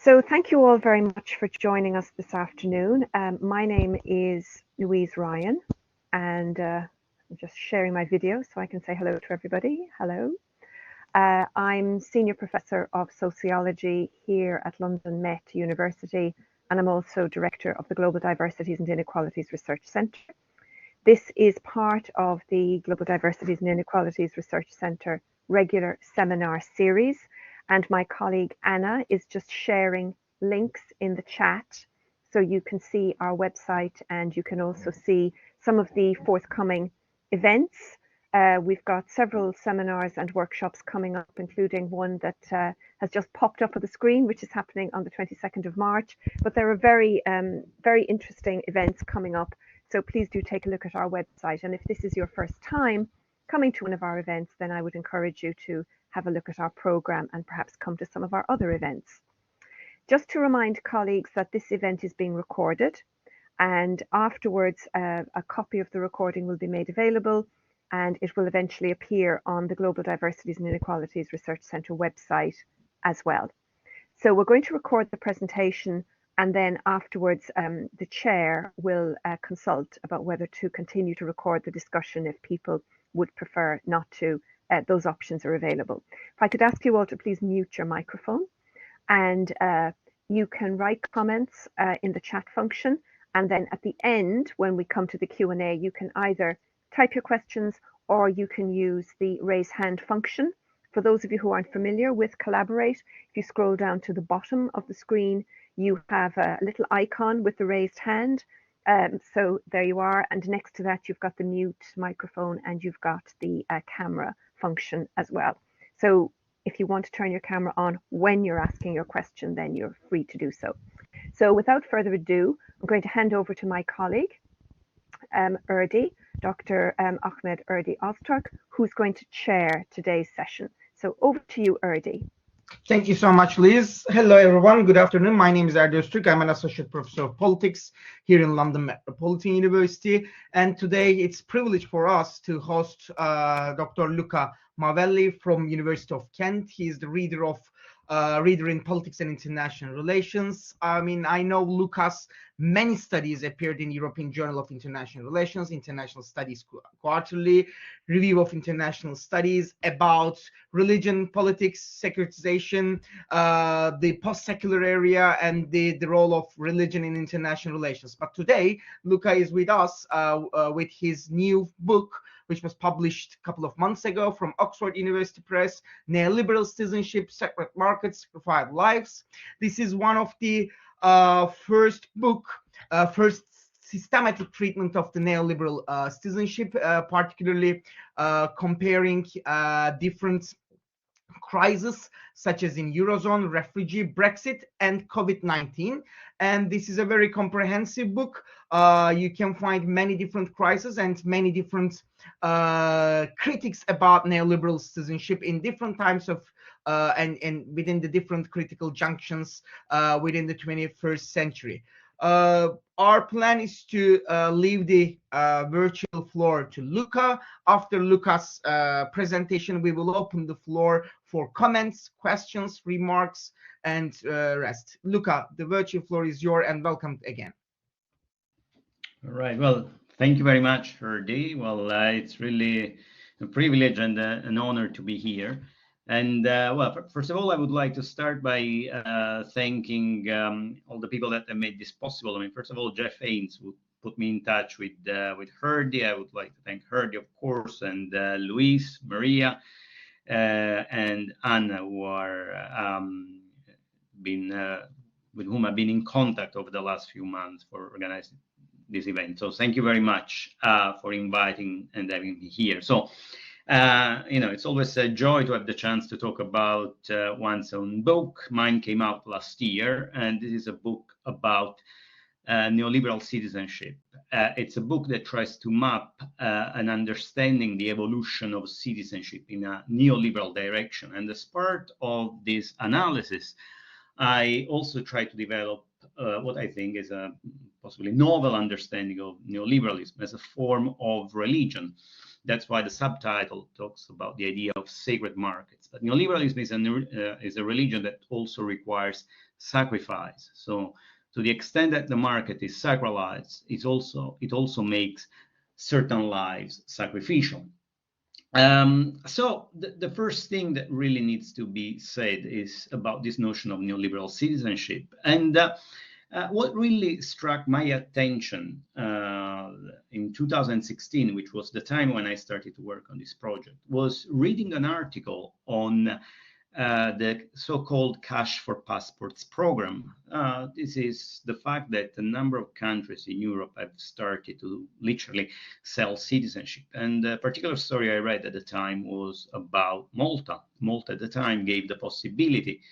So thank you all very much for joining us this afternoon. My name is Louise Ryan, and I'm just sharing my video so I can say hello to everybody. Hello. I'm Senior Professor of Sociology here at London Met University, and I'm also Director of the Global Diversities and Inequalities Research Centre. This is part of the Global Diversities and Inequalities Research Centre regular seminar series, and my colleague Anna is just sharing links in the chat so you can see our website and you can also see some of the forthcoming events. We've got several seminars and workshops coming up, including one that has just popped up on the screen, which is happening on the 22nd of March. But there are very interesting events coming up. So please do take a look at our website. And if this is your first time coming to one of our events, then I would encourage you to have a look at our program and perhaps come to some of our other events. Just to remind colleagues that this event is being recorded, and afterwards a copy of the recording will be made available, and it will eventually appear on the Global Diversities and Inequalities Research Centre website as well. So we're going to record the presentation, and then afterwards the chair will consult about whether to continue to record the discussion if people would prefer not to. Those options are available. If I could ask you all to please mute your microphone, and you can write comments in the chat function, and then at the end when we come to the Q&A you can either type your questions or you can use the raise hand function. For those of you who aren't familiar with Collaborate, if you scroll down to the bottom of the screen you have a little icon with the raised hand. So there you are, and next to that you've got the mute microphone and you've got the camera function as well. So if you want to turn your camera on when you're asking your question, then you're free to do so. So without further ado, I'm going to hand over to my colleague, Erdi, Dr. Ahmed Erdi Ozturk, who's going to chair today's session. So over to you, Erdi. Thank you so much, Liz. Hello, everyone. Good afternoon. My name is Erdi Ozturk. I'm an associate professor of politics here in London Metropolitan University. And today it's a privilege for us to host Dr. Luca Mavelli from University of Kent. He is the reader in politics and international relations. I mean, I know Luca's many studies appeared in European Journal of International Relations, International Studies Quarterly, Review of International Studies about religion, politics, securitization, the post-secular area, and the role of religion in international relations. But today, Luca is with us with his new book, which was published a couple of months ago from Oxford University Press, Neoliberal Citizenship, Separate Markets, Sacrificed Lives. This is one of the first systematic treatment of the neoliberal citizenship, particularly comparing different crises such as in Eurozone, refugee, Brexit, and COVID-19. And this is a very comprehensive book. You can find many different crises and many different critics about neoliberal citizenship in different times of and within the different critical junctions within the 21st century. Our plan is to leave the virtual floor to Luca. After Luca's presentation, we will open the floor for comments, questions, remarks, and rest. Luca, the virtual floor is yours, and welcome again. All right. Well, thank you very much, Erdi. Well, it's really a privilege and an honor to be here. And well, first of all, I would like to start by thanking all the people that have made this possible. I mean, first of all, Jeff Haynes, who put me in touch with Erdi. I would like to thank Erdi, of course, and Luis, Maria, and Anna, who are with whom I've been in contact over the last few months for organizing this event. So thank you very much for inviting and having me here. So. You know, it's always a joy to have the chance to talk about one's own book. Mine came out last year, and this is a book about neoliberal citizenship. It's a book that tries to map and understanding the evolution of citizenship in a neoliberal direction. And as part of this analysis, I also try to develop what I think is a possibly novel understanding of neoliberalism as a form of religion. That's why the subtitle talks about the idea of sacred markets. But neoliberalism is a religion that also requires sacrifice. So to the extent that the market is sacralized, it also makes certain lives sacrificial. So the first thing that really needs to be said is about this notion of neoliberal citizenship. And what really struck my attention in 2016, which was the time when I started to work on this project, was reading an article on the so-called Cash for Passports program. This is the fact that a number of countries in Europe have started to literally sell citizenship. And the particular story I read at the time was about Malta. Malta at the time gave the possibility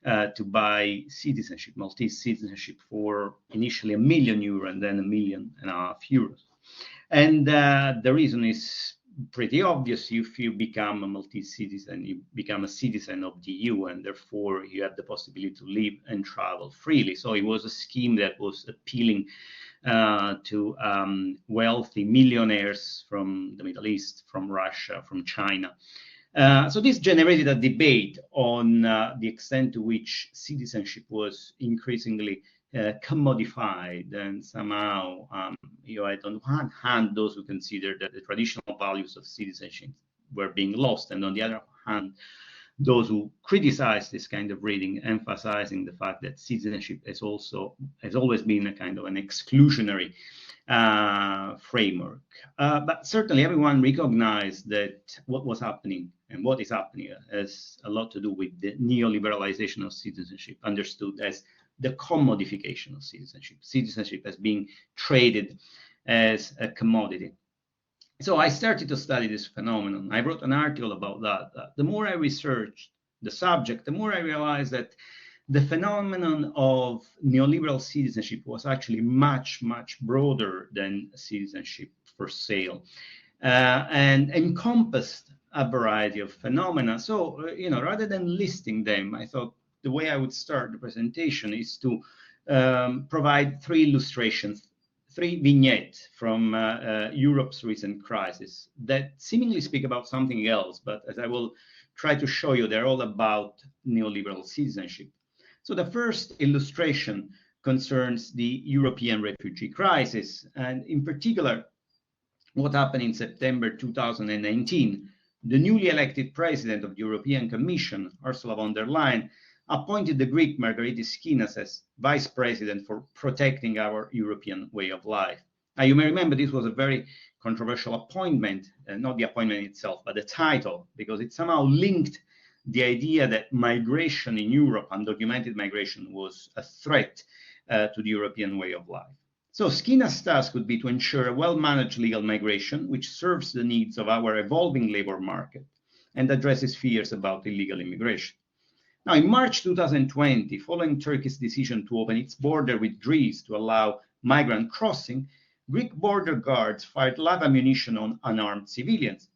to buy citizenship, Maltese citizenship, for initially €1 million and then €1.5 million. And the reason is pretty obvious. If you become a Maltese citizen, you become a citizen of the EU, and therefore you have the possibility to live and travel freely. So it was a scheme that was appealing to wealthy millionaires from the Middle East, from Russia, from China. So this generated a debate on the extent to which citizenship was increasingly commodified, and somehow you had on one hand those who considered that the traditional values of citizenship were being lost, and on the other hand those who criticized this kind of reading, emphasizing the fact that citizenship has always been a kind of an exclusionary framework. But certainly everyone recognized that what was happening and what is happening has a lot to do with the neoliberalization of citizenship, understood as the commodification of citizenship. Citizenship as being traded as a commodity. So I started to study this phenomenon. I wrote an article about that. The more I researched the subject, the more I realized that the phenomenon of neoliberal citizenship was actually much, much broader than citizenship for sale, and encompassed a variety of phenomena. So, rather than listing them, I thought the way I would start the presentation is to provide three illustrations, three vignettes from Europe's recent crisis that seemingly speak about something else, but as I will try to show you, they're all about neoliberal citizenship. So the first illustration concerns the European refugee crisis, and in particular, what happened in September 2019. The newly elected president of the European Commission, Ursula von der Leyen, appointed the Greek Margaritis Skinas as vice president for protecting our European way of life. Now, you may remember this was a very controversial appointment, not the appointment itself, but the title, because it somehow linked the idea that migration in Europe, undocumented migration, was a threat to the European way of life. So Skinas' task would be to ensure a well-managed legal migration, which serves the needs of our evolving labor market and addresses fears about illegal immigration. Now, in March 2020, following Turkey's decision to open its border with Greece to allow migrant crossing, Greek border guards fired live ammunition on unarmed civilians.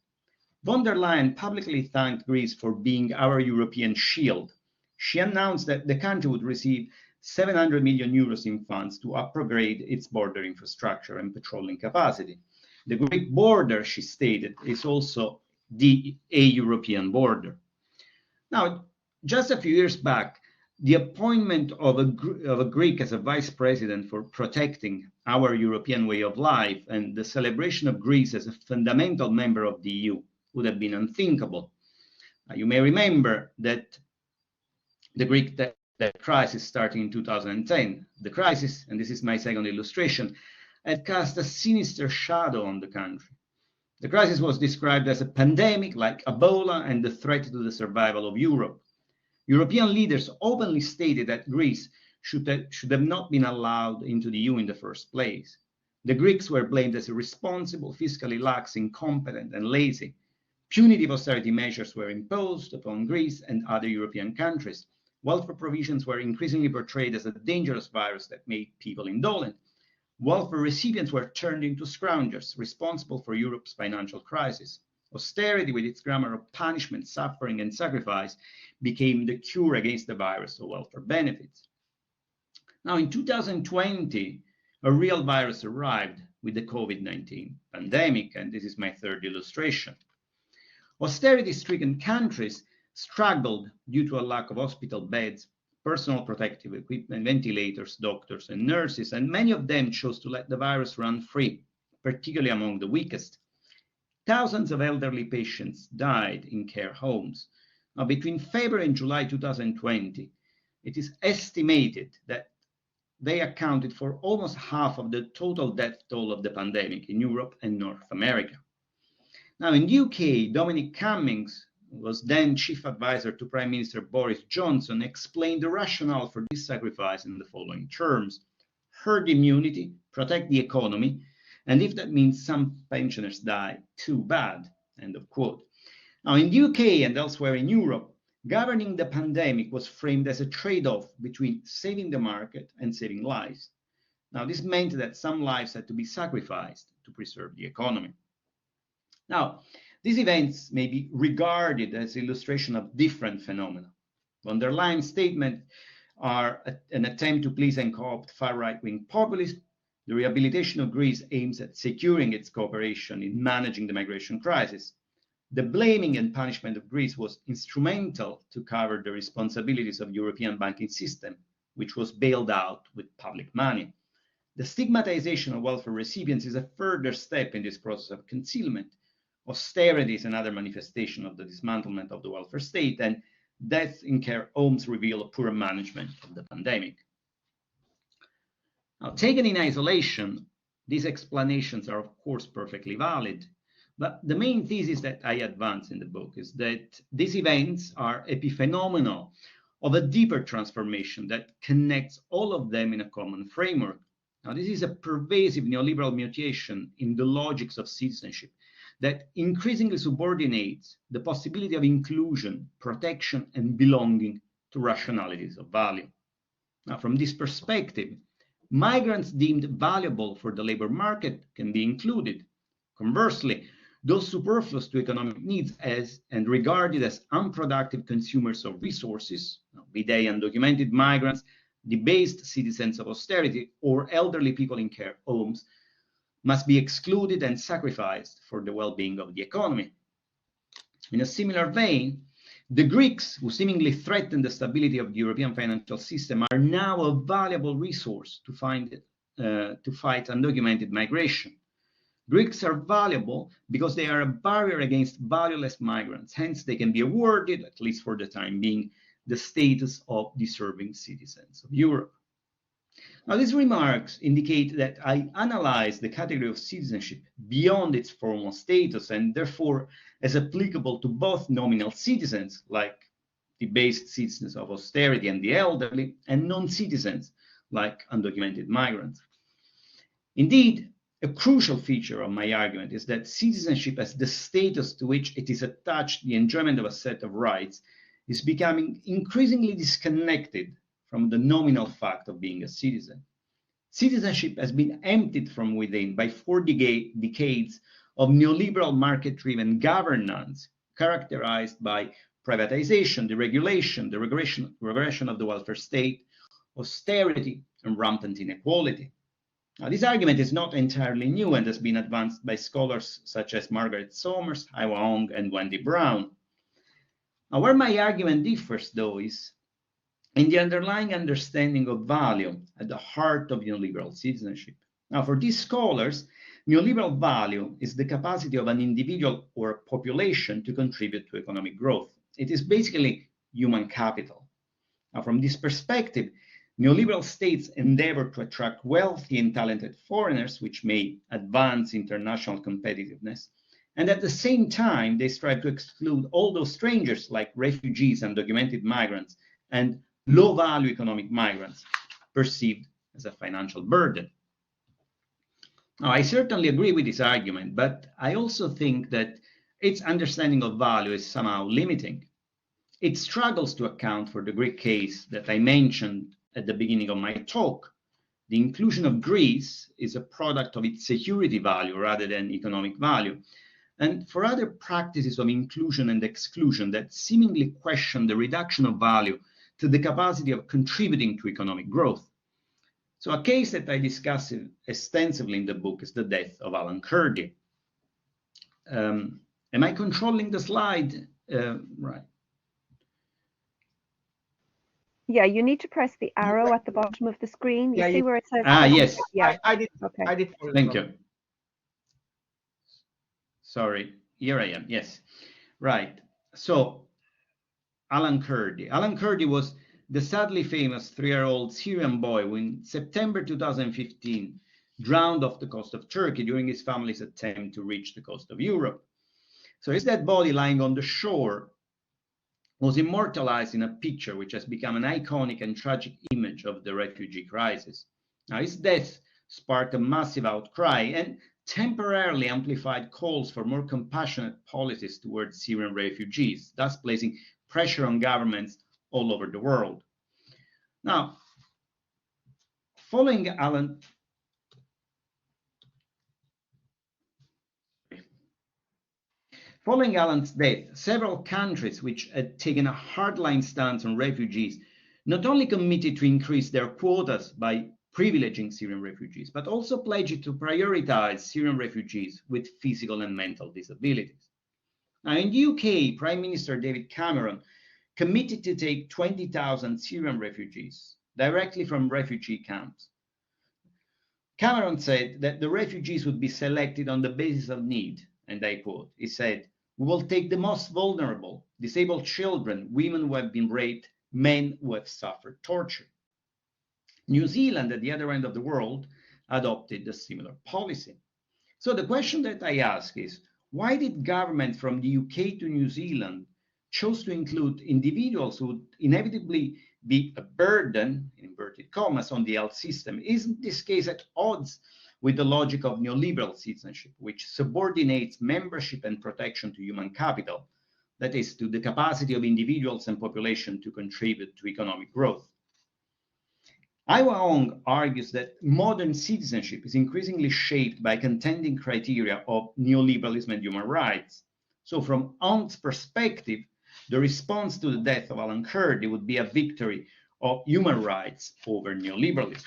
Von der Leyen publicly thanked Greece for being our European shield. She announced that the country would receive €700 million in funds to upgrade its border infrastructure and patrolling capacity. The Greek border, she stated, is also a European border. Now, just a few years back, the appointment of a Greek as a vice president for protecting our European way of life and the celebration of Greece as a fundamental member of the EU would have been unthinkable. You may remember that the Greek debt crisis starting in 2010. The crisis, and this is my second illustration, had cast a sinister shadow on the country. The crisis was described as a pandemic like Ebola and the threat to the survival of Europe. European leaders openly stated that Greece should have not been allowed into the EU in the first place. The Greeks were blamed as irresponsible, fiscally lax, incompetent, and lazy. Punitive austerity measures were imposed upon Greece and other European countries. Welfare provisions were increasingly portrayed as a dangerous virus that made people indolent. Welfare recipients were turned into scroungers, responsible for Europe's financial crisis. Austerity, with its grammar of punishment, suffering, and sacrifice, became the cure against the virus of welfare benefits. Now, in 2020, a real virus arrived, with the COVID-19 pandemic, and this is my third illustration. Austerity-stricken countries struggled due to a lack of hospital beds, personal protective equipment, ventilators, doctors, and nurses, and many of them chose to let the virus run free, particularly among the weakest. Thousands of elderly patients died in care homes. Now, between February and July 2020, it is estimated that they accounted for almost half of the total death toll of the pandemic in Europe and North America. Now, in the UK, Dominic Cummings, who was then chief advisor to Prime Minister Boris Johnson, explained the rationale for this sacrifice in the following terms: herd immunity, protect the economy, and if that means some pensioners die, too bad, end of quote. Now, in the UK and elsewhere in Europe, governing the pandemic was framed as a trade-off between saving the market and saving lives. Now, this meant that some lives had to be sacrificed to preserve the economy. Now, these events may be regarded as illustration of different phenomena. The underlying statements are an attempt to please and co-opt far right-wing populists. The rehabilitation of Greece aims at securing its cooperation in managing the migration crisis. The blaming and punishment of Greece was instrumental to cover the responsibilities of the European banking system, which was bailed out with public money. The stigmatization of welfare recipients is a further step in this process of concealment. Austerity is another manifestation of the dismantlement of the welfare state, and deaths in care homes reveal poor management of the pandemic. Now, taken in isolation, these explanations are, of course, perfectly valid. But the main thesis that I advance in the book is that these events are epiphenomena of a deeper transformation that connects all of them in a common framework. Now, this is a pervasive neoliberal mutation in the logics of citizenship that increasingly subordinates the possibility of inclusion, protection, and belonging to rationalities of value. Now, from this perspective, migrants deemed valuable for the labor market can be included. Conversely, those superfluous to economic needs and regarded as unproductive consumers of resources, be they undocumented migrants, debased citizens of austerity, or elderly people in care homes, must be excluded and sacrificed for the well-being of the economy. In a similar vein, the Greeks, who seemingly threaten the stability of the European financial system, are now a valuable resource to fight undocumented migration. Greeks are valuable because they are a barrier against valueless migrants. Hence, they can be awarded, at least for the time being, the status of deserving citizens of Europe. Now, these remarks indicate that I analyze the category of citizenship beyond its formal status and therefore as applicable to both nominal citizens, like debased citizens of austerity and the elderly, and non-citizens, like undocumented migrants. Indeed, a crucial feature of my argument is that citizenship as the status to which it is attached the enjoyment of a set of rights is becoming increasingly disconnected from the nominal fact of being a citizen. Citizenship has been emptied from within by 4 decades of neoliberal market-driven governance characterized by privatization, deregulation, the regression of the welfare state, austerity, and rampant inequality. Now, this argument is not entirely new and has been advanced by scholars such as Margaret Somers, Haiwa Hong, and Wendy Brown. Now, where my argument differs, though, is in the underlying understanding of value at the heart of neoliberal citizenship. Now, for these scholars, neoliberal value is the capacity of an individual or a population to contribute to economic growth. It is basically human capital. Now, from this perspective, neoliberal states endeavor to attract wealthy and talented foreigners, which may advance international competitiveness. And at the same time, they strive to exclude all those strangers like refugees, undocumented migrants, and low-value economic migrants perceived as a financial burden. Now, I certainly agree with this argument, but I also think that its understanding of value is somehow limiting. It struggles to account for the Greek case that I mentioned at the beginning of my talk. The inclusion of Greece is a product of its security value rather than economic value. And for other practices of inclusion and exclusion that seemingly question the reduction of value to the capacity of contributing to economic growth. So a case that I discuss extensively in the book is the death of Alan Kurdi. Am I controlling the slide? Right. Yeah, you need to press the arrow at the bottom of the screen. You see where it says? Yes. Yeah. I did. Okay. I did. Thank you. Sorry. Here I am. Yes. Right. So Alan Kurdi. Alan Kurdi was the sadly famous 3-year-old Syrian boy who in September 2015 drowned off the coast of Turkey during his family's attempt to reach the coast of Europe. So his dead body lying on the shore was immortalized in a picture which has become an iconic and tragic image of the refugee crisis. Now, his death sparked a massive outcry and temporarily amplified calls for more compassionate policies towards Syrian refugees, thus placing pressure on governments all over the world. Now, following Alan's death, several countries which had taken a hardline stance on refugees not only committed to increase their quotas by privileging Syrian refugees, but also pledged to prioritize Syrian refugees with physical and mental disabilities. Now, in the UK, Prime Minister David Cameron committed to take 20,000 Syrian refugees directly from refugee camps. Cameron said that the refugees would be selected on the basis of need, and I quote, he said, "We will take the most vulnerable, disabled children, women who have been raped, men who have suffered torture." New Zealand, at the other end of the world, adopted a similar policy. So the question that I ask is, why did governments from the UK to New Zealand chose to include individuals who would inevitably be a burden, in inverted commas, on the health system? Isn't this case at odds with the logic of neoliberal citizenship, which subordinates membership and protection to human capital, that is, to the capacity of individuals and population to contribute to economic growth? Iwa Ong argues that modern citizenship is increasingly shaped by contending criteria of neoliberalism and human rights. So from Ong's perspective, the response to the death of Alan Kurdi would be a victory of human rights over neoliberalism.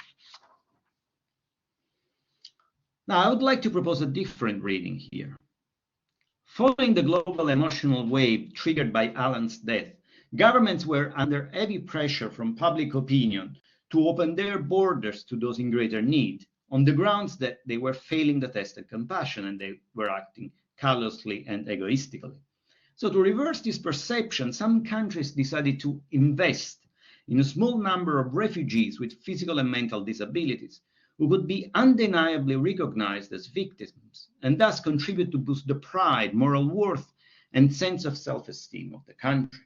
Now, I would like to propose a different reading here. Following the global emotional wave triggered by Alan's death, governments were under heavy pressure from public opinion to open their borders to those in greater need, on the grounds that they were failing the test of compassion and they were acting callously and egoistically. So to reverse this perception, some countries decided to invest in a small number of refugees with physical and mental disabilities who would be undeniably recognized as victims and thus contribute to boost the pride, moral worth, and sense of self-esteem of the country.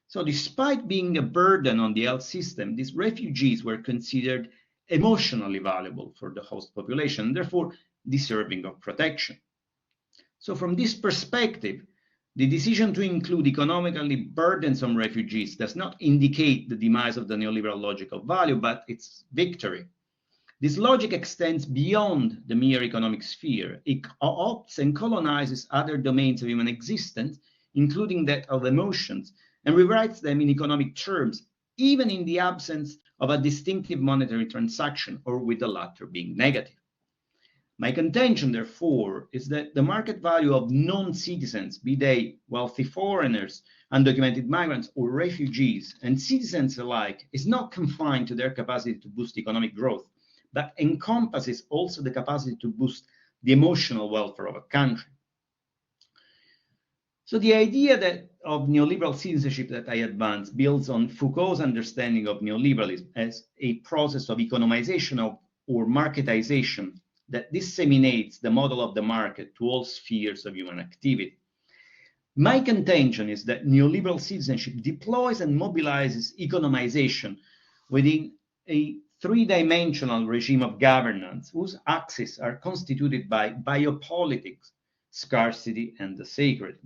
So despite being a burden on the health system, these refugees were considered emotionally valuable for the host population, and therefore deserving of protection. So from this perspective, the decision to include economically burdensome refugees does not indicate the demise of the neoliberal logic of value, but its victory. This logic extends beyond the mere economic sphere. It co-opts and colonizes other domains of human existence, including that of emotions, and rewrites them in economic terms, even in the absence of a distinctive monetary transaction, or with the latter being negative. My contention, therefore, is that the market value of non-citizens, be they wealthy foreigners, undocumented migrants, or refugees, and citizens alike, is not confined to their capacity to boost economic growth, but encompasses also the capacity to boost the emotional welfare of a country. So the idea of neoliberal citizenship that I advance builds on Foucault's understanding of neoliberalism as a process of economization or marketization that disseminates the model of the market to all spheres of human activity. My contention is that neoliberal citizenship deploys and mobilizes economization within a three-dimensional regime of governance whose axes are constituted by biopolitics, scarcity, and the sacred.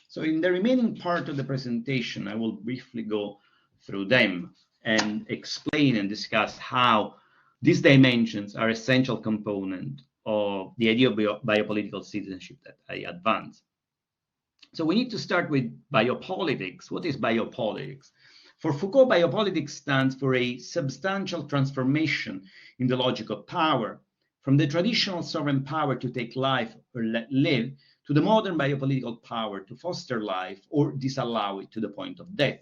So in the remaining part of the presentation, I will briefly go through them and explain and discuss how these dimensions are essential component of the idea of biopolitical citizenship that I advance. So we need to start with biopolitics. What is biopolitics? For Foucault, biopolitics stands for a substantial transformation in the logic of power, from the traditional sovereign power to take life or let live, to the modern biopolitical power to foster life or disallow it to the point of death.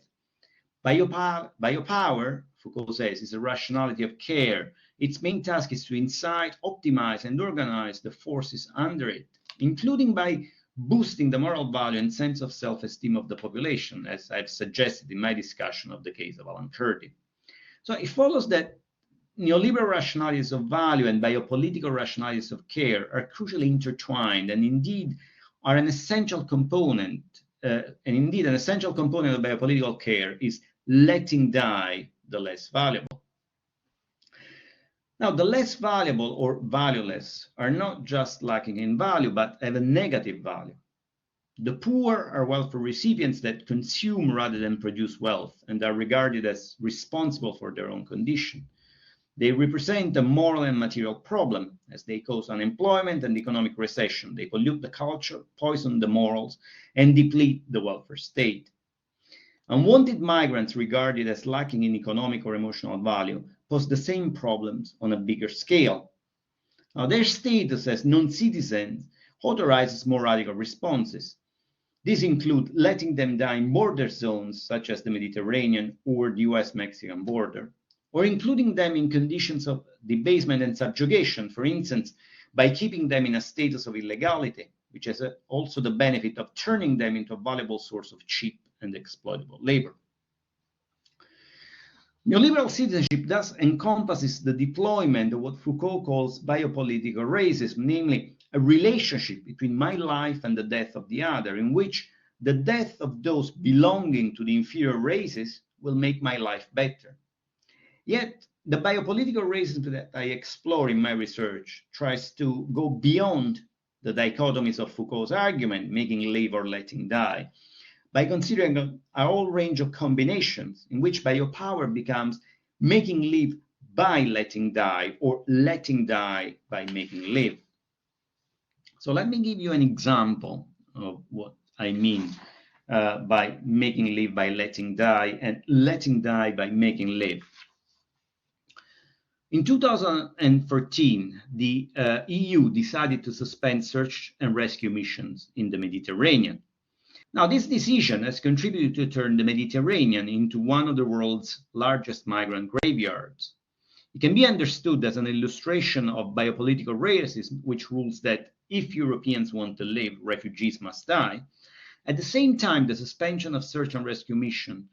Biopower, Foucault says, is a rationality of care. Its main task is to incite, optimize, and organize the forces under it, including by boosting the moral value and sense of self-esteem of the population, as I've suggested in my discussion of the case of Alan Kurdi. So it follows that neoliberal rationalities of value and biopolitical rationalities of care are crucially intertwined and indeed are an essential component, of biopolitical care is letting die the less valuable. Now, the less valuable or valueless are not just lacking in value, but have a negative value. The poor are welfare recipients that consume rather than produce wealth and are regarded as responsible for their own condition. They represent a moral and material problem as they cause unemployment and economic recession. They pollute the culture, poison the morals, and deplete the welfare state. Unwanted migrants regarded as lacking in economic or emotional value pose the same problems on a bigger scale. Now, their status as non-citizens authorizes more radical responses. These include letting them die in border zones such as the Mediterranean or the US-Mexican border, or including them in conditions of debasement and subjugation, for instance, by keeping them in a status of illegality, which has also the benefit of turning them into a valuable source of cheap and exploitable labor. Neoliberal citizenship thus encompasses the deployment of what Foucault calls biopolitical racism, namely a relationship between my life and the death of the other, in which the death of those belonging to the inferior races will make my life better. Yet, the biopolitical racism that I explore in my research tries to go beyond the dichotomies of Foucault's argument, making live or letting die, by considering a whole range of combinations in which biopower becomes making live by letting die or letting die by making live. So let me give you an example of what I mean by making live by letting die and letting die by making live. In 2014, the EU decided to suspend search and rescue missions in the Mediterranean. Now, this decision has contributed to turn the Mediterranean into one of the world's largest migrant graveyards. It can be understood as an illustration of biopolitical racism, which rules that if Europeans want to live, refugees must die. At the same time, the suspension of search and rescue mission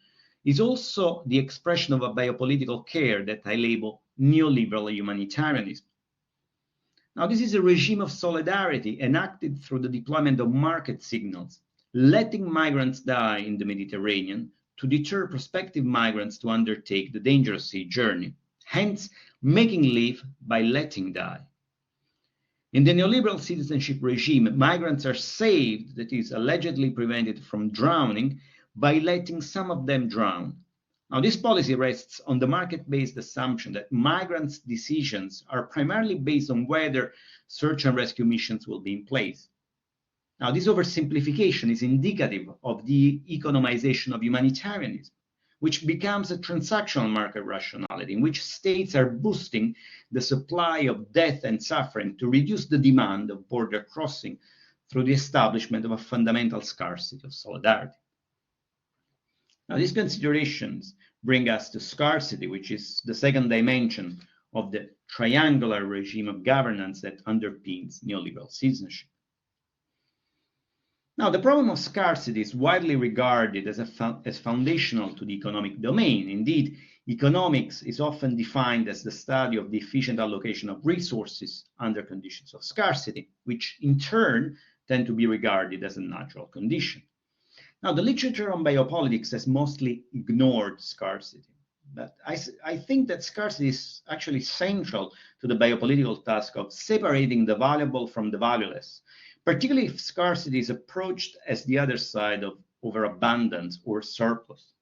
is also the expression of a biopolitical care that I label neoliberal humanitarianism. Now, this is a regime of solidarity enacted through the deployment of market signals, letting migrants die in the Mediterranean to deter prospective migrants to undertake the dangerous sea journey, hence making live by letting die. In the neoliberal citizenship regime, migrants are saved, that is, allegedly prevented from drowning, by letting some of them drown. Now, this policy rests on the market-based assumption that migrants' decisions are primarily based on whether search and rescue missions will be in place. Now, this oversimplification is indicative of the economization of humanitarianism, which becomes a transactional market rationality in which states are boosting the supply of death and suffering to reduce the demand of border crossing through the establishment of a fundamental scarcity of solidarity. Now, these considerations bring us to scarcity, which is the second dimension of the triangular regime of governance that underpins neoliberal citizenship. Now, the problem of scarcity is widely regarded as foundational to the economic domain. Indeed, economics is often defined as the study of the efficient allocation of resources under conditions of scarcity, which in turn tend to be regarded as a natural condition. Now, the literature on biopolitics has mostly ignored scarcity, but I think that scarcity is actually central to the biopolitical task of separating the valuable from the valueless, particularly if scarcity is approached as the other side of overabundance or surplus.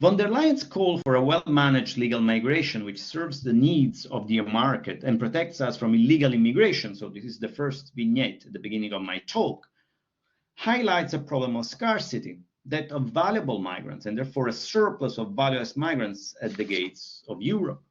Von der Leyen's call for a well-managed legal migration which serves the needs of the market and protects us from illegal immigration, so this is the first vignette at the beginning of my talk, highlights a problem of scarcity, that of valuable migrants, and therefore a surplus of valueless migrants at the gates of Europe.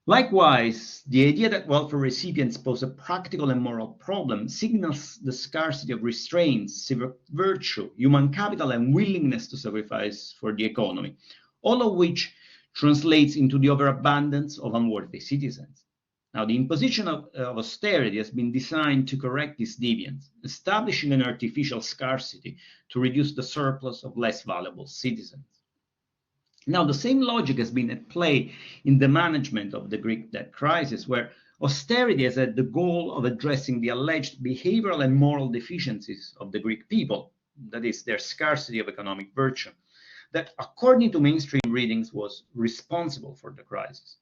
Likewise, the idea that welfare recipients pose a practical and moral problem signals the scarcity of restraints, civic virtue, human capital, and willingness to sacrifice for the economy, all of which translates into the overabundance of unworthy citizens. Now, the imposition of austerity has been designed to correct this deviance, establishing an artificial scarcity to reduce the surplus of less valuable citizens. Now, the same logic has been at play in the management of the Greek debt crisis, where austerity has had the goal of addressing the alleged behavioral and moral deficiencies of the Greek people, that is, their scarcity of economic virtue, that, according to mainstream readings, was responsible for the crisis.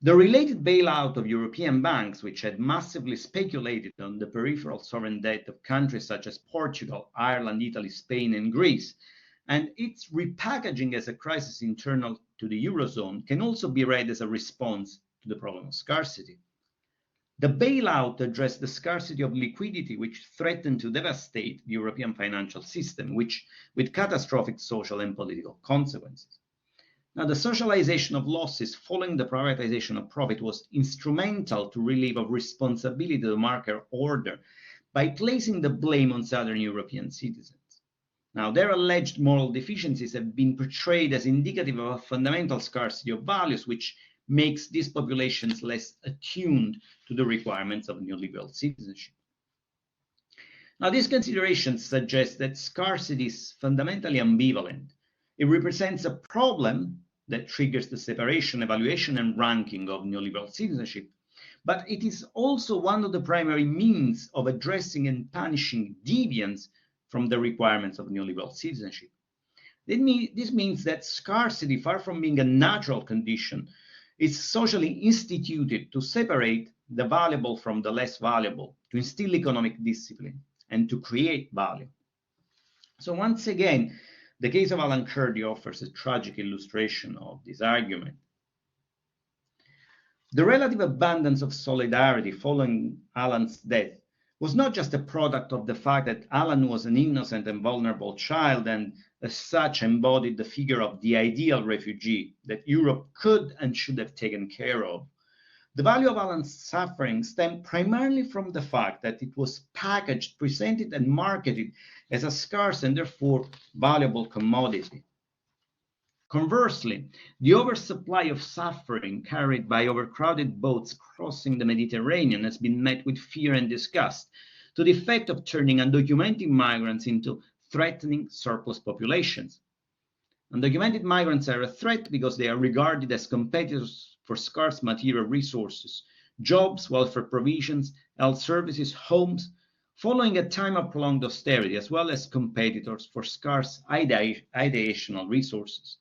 The related bailout of European banks, which had massively speculated on the peripheral sovereign debt of countries such as Portugal, Ireland, Italy, Spain, and Greece, and its repackaging as a crisis internal to the Eurozone, can also be read as a response to the problem of scarcity. The bailout addressed the scarcity of liquidity, which threatened to devastate the European financial system, with catastrophic social and political consequences. Now, the socialization of losses following the privatization of profit was instrumental to relieve of responsibility to the market order by placing the blame on Southern European citizens. Now, their alleged moral deficiencies have been portrayed as indicative of a fundamental scarcity of values, which makes these populations less attuned to the requirements of neoliberal citizenship. Now, these considerations suggest that scarcity is fundamentally ambivalent. It represents a problem that triggers the separation, evaluation, and ranking of neoliberal citizenship, but it is also one of the primary means of addressing and punishing deviance from the requirements of neoliberal citizenship. This means that scarcity, far from being a natural condition, is socially instituted to separate the valuable from the less valuable, to instill economic discipline, and to create value. So once again, the case of Alan Kurdi offers a tragic illustration of this argument. The relative abundance of solidarity following Alan's death was not just a product of the fact that Alan was an innocent and vulnerable child and as such embodied the figure of the ideal refugee that Europe could and should have taken care of. The value of Alan's suffering stemmed primarily from the fact that it was packaged, presented, and marketed as a scarce and therefore valuable commodity. Conversely, the oversupply of suffering carried by overcrowded boats crossing the Mediterranean has been met with fear and disgust, to the effect of turning undocumented migrants into threatening surplus populations. Undocumented migrants are a threat because they are regarded as competitors for scarce material resources, jobs, welfare provisions, health services, homes, following a time of prolonged austerity, as well as competitors for scarce ideational resources.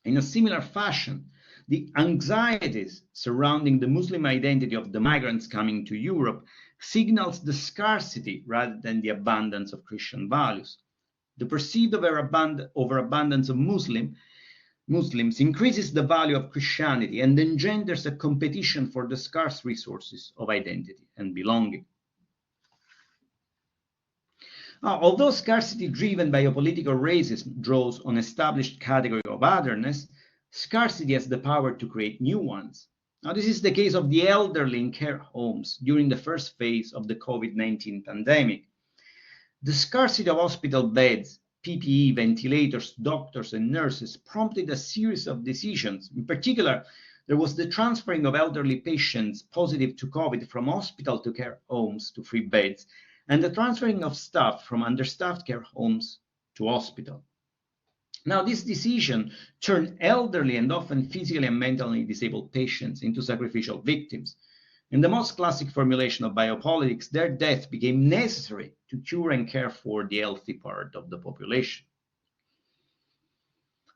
In a similar fashion, the anxieties surrounding the Muslim identity of the migrants coming to Europe signals the scarcity rather than the abundance of Christian values. The perceived overabundance of Muslims increases the value of Christianity and engenders a competition for the scarce resources of identity and belonging. Although scarcity driven biopolitical racism draws on established category of otherness, scarcity has the power to create new ones. Now, this is the case of the elderly in care homes during the first phase of the COVID-19 pandemic. The scarcity of hospital beds, PPE, ventilators, doctors, and nurses prompted a series of decisions. In particular, there was the transferring of elderly patients positive to COVID from hospital to care homes to free beds, and the transferring of staff from understaffed care homes to hospital. Now, this decision turned elderly and often physically and mentally disabled patients into sacrificial victims. In the most classic formulation of biopolitics, their death became necessary to cure and care for the healthy part of the population.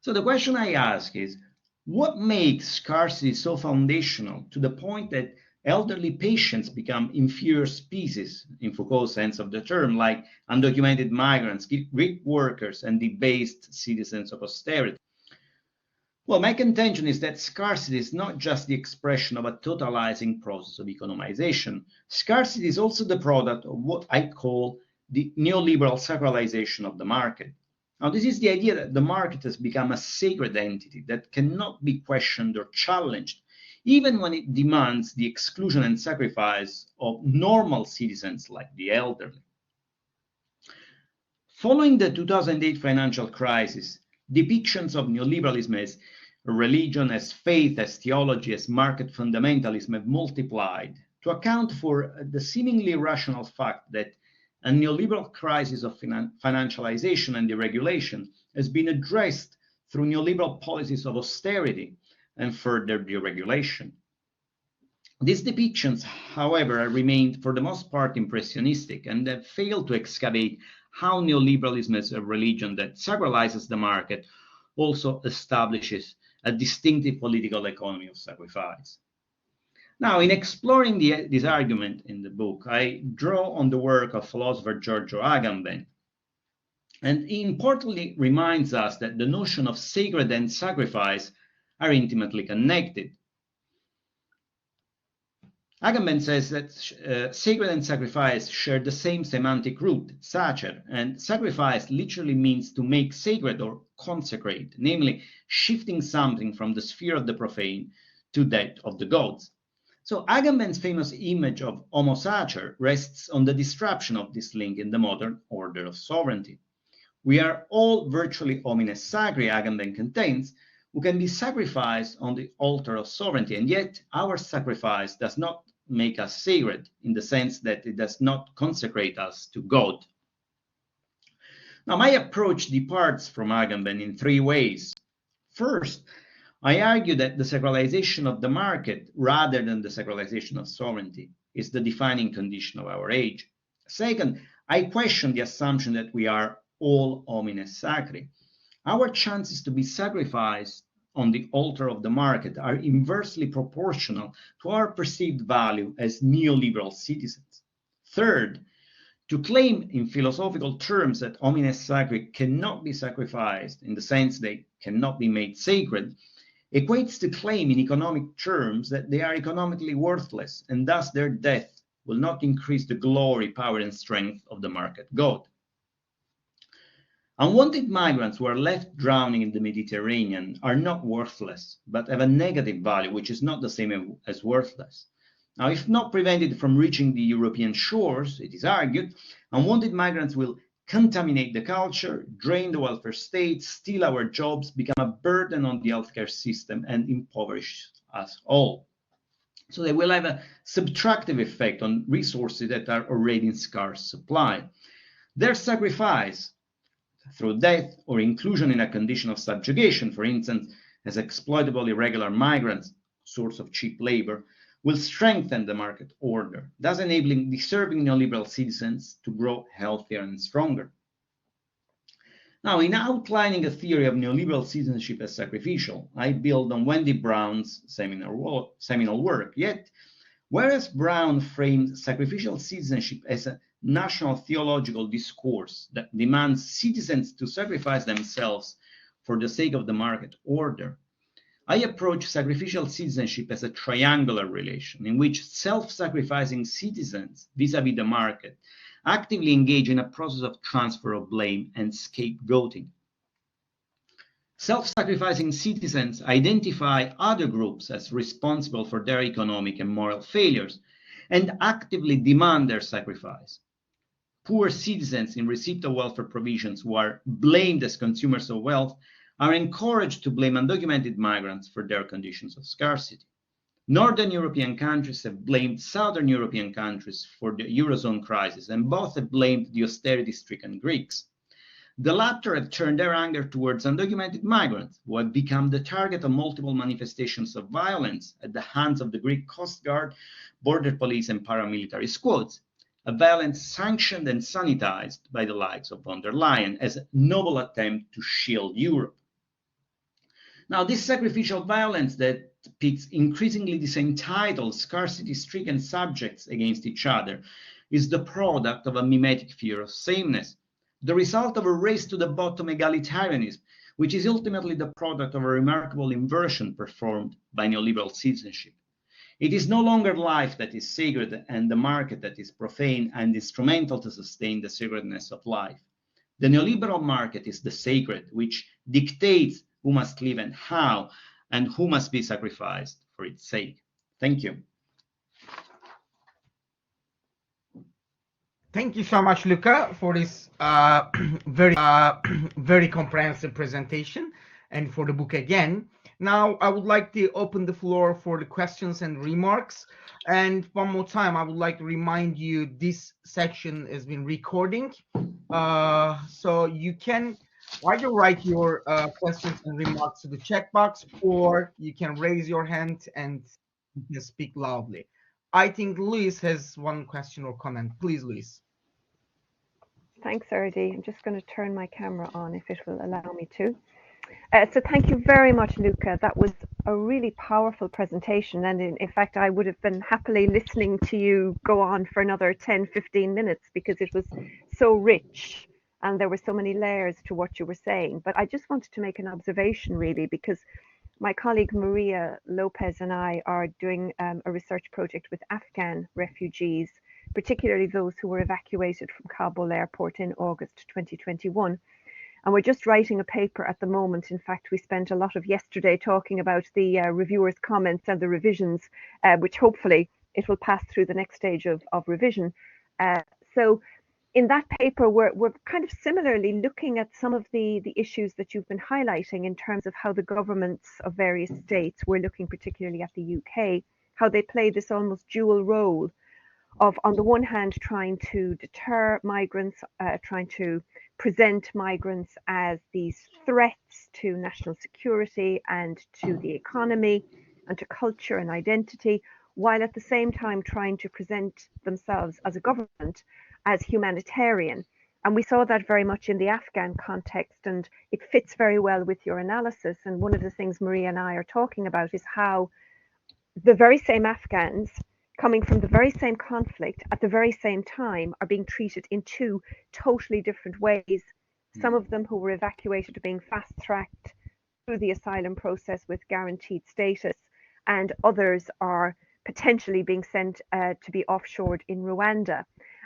So the question I ask is, what makes scarcity so foundational to the point that elderly patients become inferior species, in Foucault's sense of the term, like undocumented migrants, Greek workers, and debased citizens of austerity? Well, my contention is that scarcity is not just the expression of a totalizing process of economization. Scarcity is also the product of what I call the neoliberal sacralization of the market. Now, this is the idea that the market has become a sacred entity that cannot be questioned or challenged, even when it demands the exclusion and sacrifice of normal citizens like the elderly. Following the 2008 financial crisis, depictions of neoliberalism as religion, as faith, as theology, as market fundamentalism have multiplied to account for the seemingly irrational fact that a neoliberal crisis of financialization and deregulation has been addressed through neoliberal policies of austerity and further deregulation. These depictions, however, have remained for the most part impressionistic and have failed to excavate how neoliberalism as a religion that sacralizes the market also establishes a distinctive political economy of sacrifice. Now, in exploring this argument in the book, I draw on the work of philosopher Giorgio Agamben, and he importantly reminds us that the notion of sacred and sacrifice are intimately connected. Agamben says that sacred and sacrifice share the same semantic root, sacer, and sacrifice literally means to make sacred or consecrate, namely shifting something from the sphere of the profane to that of the gods. So Agamben's famous image of homo sacer rests on the disruption of this link in the modern order of sovereignty. We are all virtually homines sacri, Agamben contends, who can be sacrificed on the altar of sovereignty, and yet our sacrifice does not make us sacred in the sense that it does not consecrate us to God. Now, my approach departs from Agamben in three ways. First, I argue that the sacralization of the market, rather than the sacralization of sovereignty, is the defining condition of our age. Second, I question the assumption that we are all homines sacri. Our chances to be sacrificed on the altar of the market are inversely proportional to our perceived value as neoliberal citizens. Third, to claim in philosophical terms that homines sacri cannot be sacrificed in the sense they cannot be made sacred equates to claim in economic terms that they are economically worthless and thus their death will not increase the glory, power, and strength of the market god. Unwanted migrants who are left drowning in the Mediterranean are not worthless, but have a negative value, which is not the same as worthless. Now, if not prevented from reaching the European shores, it is argued, unwanted migrants will contaminate the culture, drain the welfare state, steal our jobs, become a burden on the healthcare system, and impoverish us all. So they will have a subtractive effect on resources that are already in scarce supply. Their sacrifice, through death or inclusion in a condition of subjugation, for instance, as exploitable irregular migrants, source of cheap labor, will strengthen the market order, thus enabling deserving neoliberal citizens to grow healthier and stronger. Now, in outlining a theory of neoliberal citizenship as sacrificial, I build on Wendy Brown's seminal work. Yet, whereas Brown framed sacrificial citizenship as a national theological discourse that demands citizens to sacrifice themselves for the sake of the market order, I approach sacrificial citizenship as a triangular relation in which self-sacrificing citizens vis-à-vis the market actively engage in a process of transfer of blame and scapegoating. Self-sacrificing citizens identify other groups as responsible for their economic and moral failures and actively demand their sacrifice. Poor citizens in receipt of welfare provisions who are blamed as consumers of wealth are encouraged to blame undocumented migrants for their conditions of scarcity. Northern European countries have blamed Southern European countries for the Eurozone crisis, and both have blamed the austerity-stricken Greeks. The latter have turned their anger towards undocumented migrants, who have become the target of multiple manifestations of violence at the hands of the Greek Coast Guard, border police, and paramilitary squads, a violence sanctioned and sanitized by the likes of von der Leyen as a noble attempt to shield Europe. Now, this sacrificial violence that pits increasingly disentitled, scarcity-stricken subjects against each other is the product of a mimetic fear of sameness, the result of a race to the bottom egalitarianism, which is ultimately the product of a remarkable inversion performed by neoliberal citizenship. It is no longer life that is sacred and the market that is profane and instrumental to sustain the sacredness of life. The neoliberal market is the sacred, which dictates who must live and how, and who must be sacrificed for its sake. Thank you. Thank you so much, Luca, for this very comprehensive presentation and for the book again. Now, I would like to open the floor for the questions and remarks. And one more time, I would like to remind you this section has been recording. So you can either write your questions and remarks to the chat box, or you can raise your hand and you can speak loudly. I think Luis has one question or comment. Please, Luis. Thanks, Erdi. I'm just going to turn my camera on if it will allow me to. So thank you very much, Luca. That was a really powerful presentation. And in fact, I would have been happily listening to you go on for another 10, 15 minutes because it was so rich and there were so many layers to what you were saying. But I just wanted to make an observation, really, because my colleague Maria Lopez and I are doing a research project with Afghan refugees, particularly those who were evacuated from Kabul airport in August 2021. And we're just writing a paper at the moment. In fact, we spent a lot of yesterday talking about the reviewers' comments and the revisions, which hopefully it will pass through the next stage of revision. So in that paper, we're kind of similarly looking at some of the issues that you've been highlighting in terms of how the governments of various states, we're looking particularly at the UK, how they play this almost dual role of, on the one hand, trying to deter migrants, trying to present migrants as these threats to national security and to the economy and to culture and identity, while at the same time trying to present themselves as a government as humanitarian. And we saw that very much in the Afghan context, and it fits very well with your analysis. And one of the things Maria and I are talking about is how the very same Afghans coming from the very same conflict at the very same time are being treated in two totally different ways. Some of them who were evacuated are being fast-tracked through the asylum process with guaranteed status, and others are potentially being sent to be offshored in Rwanda.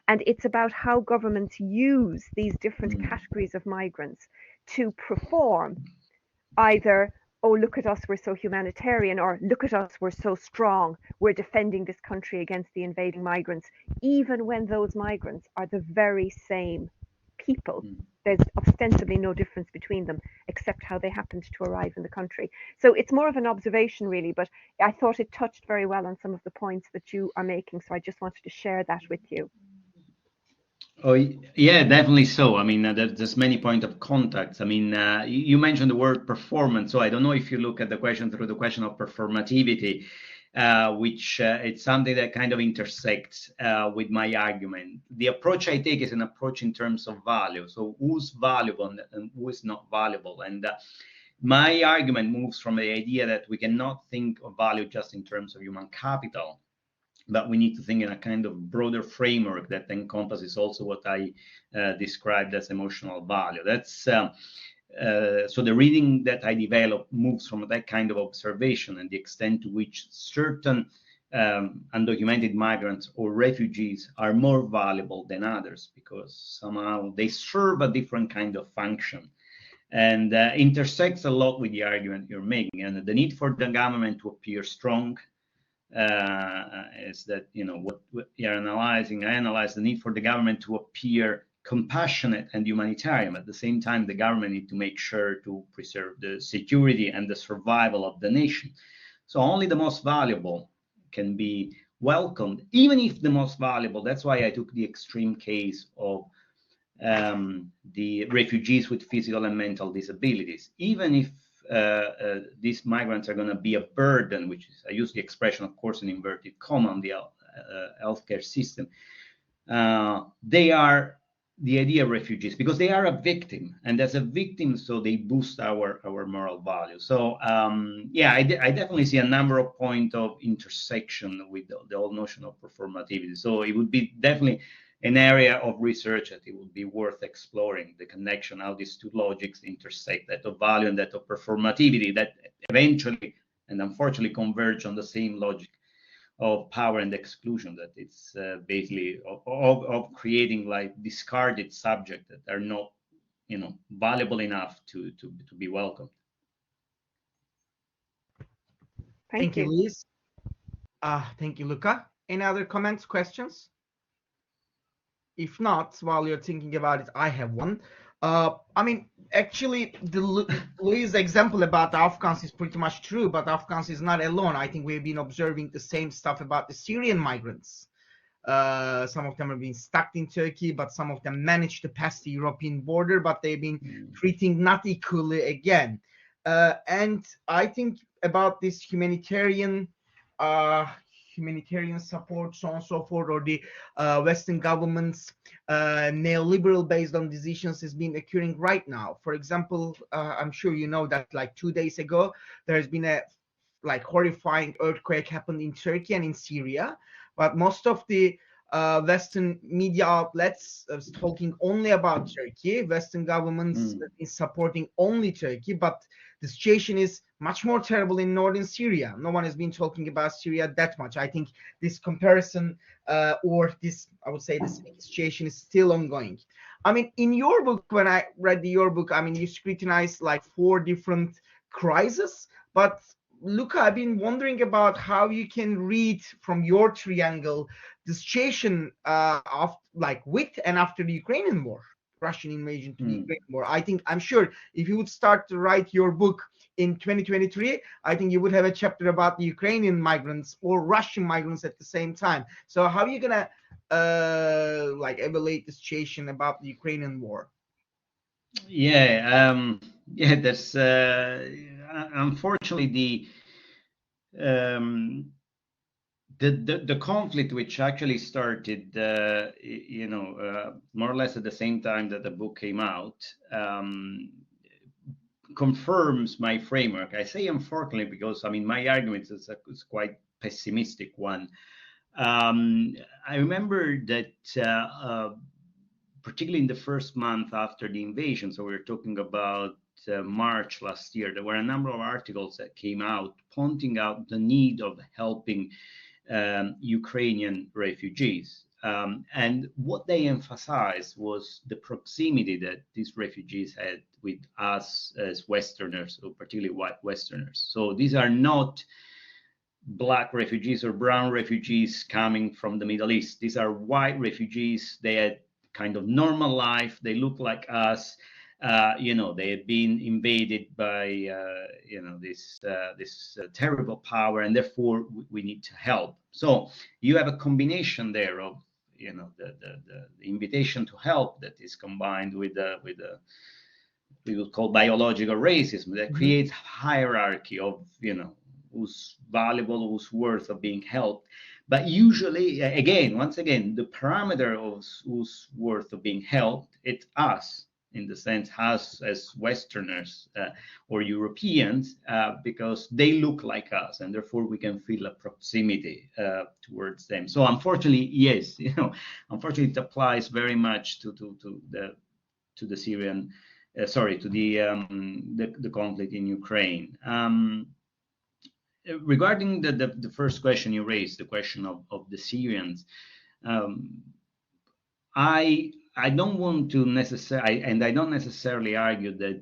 And it's about how governments use these different categories of migrants to perform either, oh, look at us, we're so humanitarian, or look at us, we're so strong, we're defending this country against the invading migrants, even when those migrants are the very same people. There's ostensibly no difference between them, except how they happened to arrive in the country. So it's more of an observation, really, but I thought it touched very well on some of the points that you are making, so I just wanted to share that with you. Oh, yeah, definitely so. I mean, there's many points of contacts. I mean, you mentioned the word performance. So I don't know if you look at the question through the question of performativity, which it's something that kind of intersects with my argument. The approach I take is an approach in terms of value. So who's valuable and who is not valuable? And my argument moves from the idea that we cannot think of value just in terms of human capital, but we need to think in a kind of broader framework that encompasses also what I described as emotional value. That's so the reading that I developed moves from that kind of observation and the extent to which certain undocumented migrants or refugees are more valuable than others because somehow they serve a different kind of function, and intersects a lot with the argument you're making. And the need for the government to appear strong is that, you know, what you're analyzing. I analyze the need for the government to appear compassionate and humanitarian. At the same time, the government need to make sure to preserve the security and the survival of the nation. So only the most valuable can be welcomed, even if the most valuable. That's why I took the extreme case of the refugees with physical and mental disabilities. Even if these migrants are going to be a burden, which is, I use the expression, of course, in inverted comma, on the healthcare system. They are the idea of refugees because they are a victim, and as a victim, so they boost our moral value. So yeah, I definitely see a number of points of intersection with the whole notion of performativity. So it would be definitely an area of research that it would be worth exploring, the connection, how these two logics intersect, that of value and that of performativity, that eventually and unfortunately converge on the same logic of power and exclusion, that it's basically of creating like discarded subjects that are not, valuable enough to be welcomed. Thank you, you. Liz. Thank you, Luca. Any other comments, questions? If not, while you're thinking about it, I have one. I mean, actually, Louis' example about the Afghans is pretty much true, but Afghans is not alone. I think we've been observing the same stuff about the Syrian migrants. Some of them are being stuck in Turkey, but some of them managed to pass the European border, but they've been treating not equally again. And I think about this humanitarian support, so on and so forth, or the Western governments neoliberal based on decisions is being occurring right now. For example, I'm sure you know that like 2 days ago, there has been a like horrifying earthquake happened in Turkey and in Syria, but most of the Western media outlets is talking only about Turkey. Western governments is supporting only Turkey, but the situation is much more terrible in northern Syria. No one has been talking about Syria that much. I think this comparison or this, I would say, this situation is still ongoing. I mean, in your book, when I read your book, I mean, you scrutinized like 4 different crises, but Luca, I've been wondering about how you can read from your triangle the situation of like with and after the Ukrainian war, Russian invasion to the Ukrainian war. I'm sure if you would start to write your book in 2023, I think you would have a chapter about the Ukrainian migrants or Russian migrants at the same time. So how are you gonna like evaluate the situation about the Ukrainian war? Yeah, that's unfortunately the conflict, which actually started, more or less at the same time that the book came out, confirms my framework. I say unfortunately because I mean my argument is quite pessimistic one. I remember that particularly in the first month after the invasion, so we're talking about March last year, there were a number of articles that came out pointing out the need of helping Ukrainian refugees. And what they emphasized was the proximity that these refugees had with us as Westerners, or particularly white Westerners. So these are not Black refugees or brown refugees coming from the Middle East. These are white refugees. They had kind of normal life. They look like us. They had been invaded by, this terrible power, and therefore we need to help. So you have a combination there of, the invitation to help that is combined with we would call biological racism that creates hierarchy of, who's valuable, who's worth of being helped. But usually, once again, the parameter of who's worth of being helped, it's us, in the sense us as Westerners or Europeans, because they look like us, and therefore we can feel a proximity towards them. So unfortunately, yes, unfortunately, it applies very much to the Syrian, to the conflict in Ukraine. Regarding the first question you raised, the question of the Syrians, I don't want to necessarily, and I don't necessarily argue that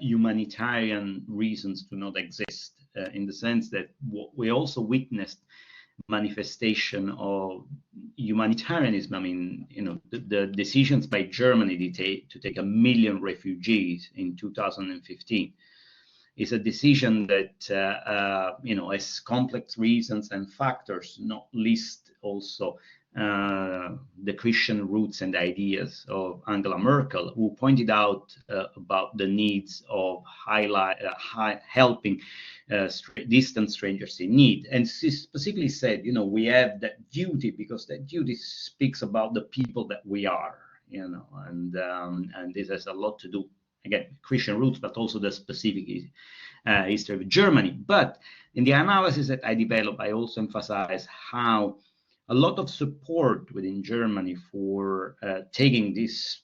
humanitarian reasons do not exist, in the sense that we also witnessed manifestation of humanitarianism. I mean, the decisions by Germany to take 1 million refugees in 2015 is a decision that, has complex reasons and factors, not least also the Christian roots and ideas of Angela Merkel, who pointed out about the needs of helping distant strangers in need. And she specifically said, we have that duty because that duty speaks about the people that we are, and this has a lot to do, again, Christian roots, but also the specific history of Germany. But in the analysis that I developed, I also emphasize how a lot of support within Germany for taking this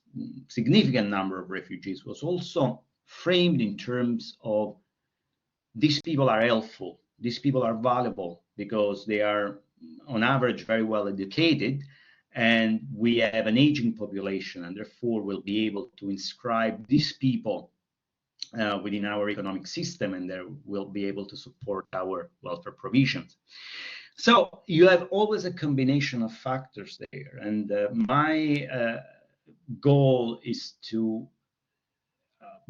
significant number of refugees was also framed in terms of these people are helpful, these people are valuable because they are on average, very well educated, and we have an aging population, and therefore we'll be able to inscribe these people within our economic system, and they will be able to support our welfare provisions. So you have always a combination of factors there, and my goal is to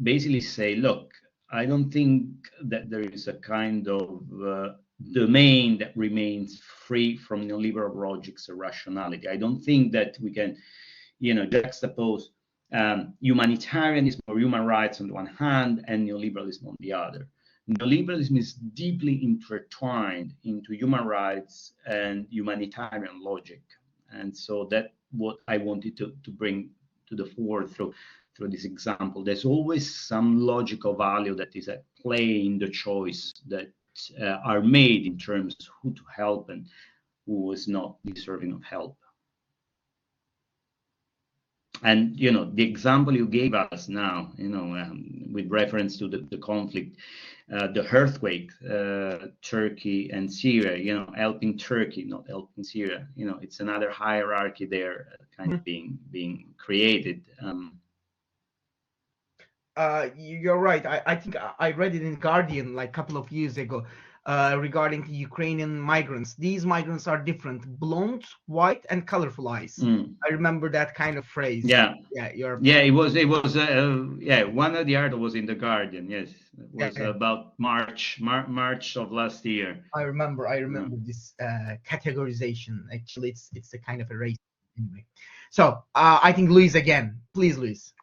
basically say, look, I don't think that there is a kind of domain that remains free from neoliberal logics or rationality. I don't think that we can, juxtapose humanitarianism or human rights on the one hand and neoliberalism on the other. Neoliberalism is deeply intertwined into human rights and humanitarian logic. And so that's what I wanted to bring to the fore through this example. There's always some logical value that is at play in the choice that are made in terms of who to help and who is not deserving of help. And the example you gave us now, with reference to the conflict, the earthquake, Turkey and Syria, helping Turkey, not helping Syria, it's another hierarchy there kind of being created. You're right. I think I read it in Guardian like a couple of years ago regarding the Ukrainian migrants. These migrants are different: blonde, white, and colorful eyes. I remember that kind of phrase. Yeah. Yeah. It was. One of the articles was in the Guardian. Yes, it was about March of last year. I remember this categorization. Actually, it's a kind of a race anyway. So I think Luis again. Please, Luis.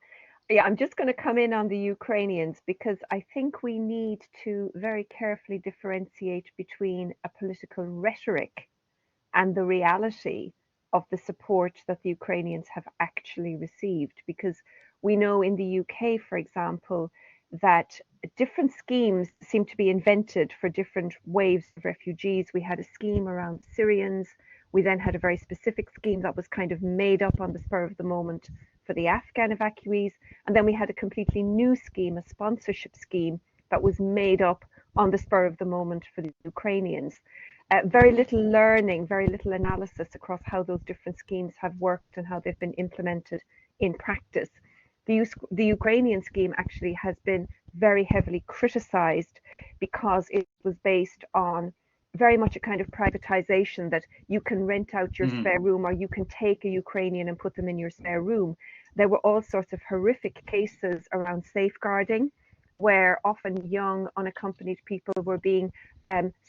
Yeah, I'm just going to come in on the Ukrainians because I think we need to very carefully differentiate between a political rhetoric and the reality of the support that the Ukrainians have actually received. Because we know in the UK, for example, that different schemes seem to be invented for different waves of refugees. We had a scheme around Syrians. We then had a very specific scheme that was kind of made up on the spur of the moment for the Afghan evacuees. And then we had a completely new scheme, a sponsorship scheme that was made up on the spur of the moment for the Ukrainians. Very little learning, very little analysis across how those different schemes have worked and how they've been implemented in practice. The Ukrainian scheme actually has been very heavily criticized because it was based on very much a kind of privatization, that you can rent out your spare room, or you can take a Ukrainian and put them in your spare room. There were all sorts of horrific cases around safeguarding, where often young unaccompanied people were being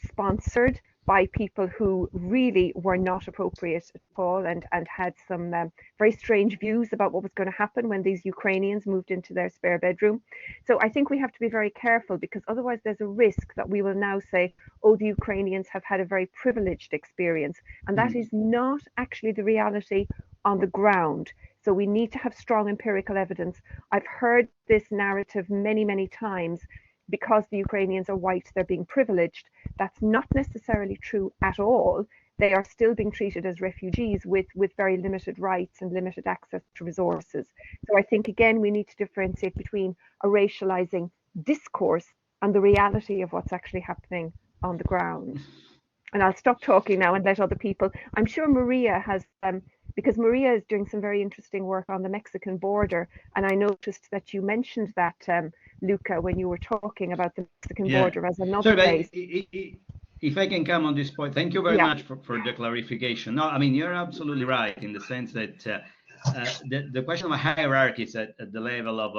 sponsored by people who really were not appropriate at all, and had some very strange views about what was going to happen when these Ukrainians moved into their spare bedroom. So I think we have to be very careful, because otherwise there's a risk that we will now say, oh, the Ukrainians have had a very privileged experience, and that is not actually the reality on the ground. So we need to have strong empirical evidence. I've heard this narrative many, many times. Because the Ukrainians are white, they're being privileged. That's not necessarily true at all. They are still being treated as refugees with very limited rights and limited access to resources. So I think, again, we need to differentiate between a racializing discourse and the reality of what's actually happening on the ground. And I'll stop talking now and let other people. I'm sure Maria has, because Maria is doing some very interesting work on the Mexican border. And I noticed that you mentioned that, Luca, when you were talking about the Mexican border as another place. If I can come on this point, thank you very much for the clarification. No, I mean, you're absolutely right in the sense that the question of hierarchies at the level of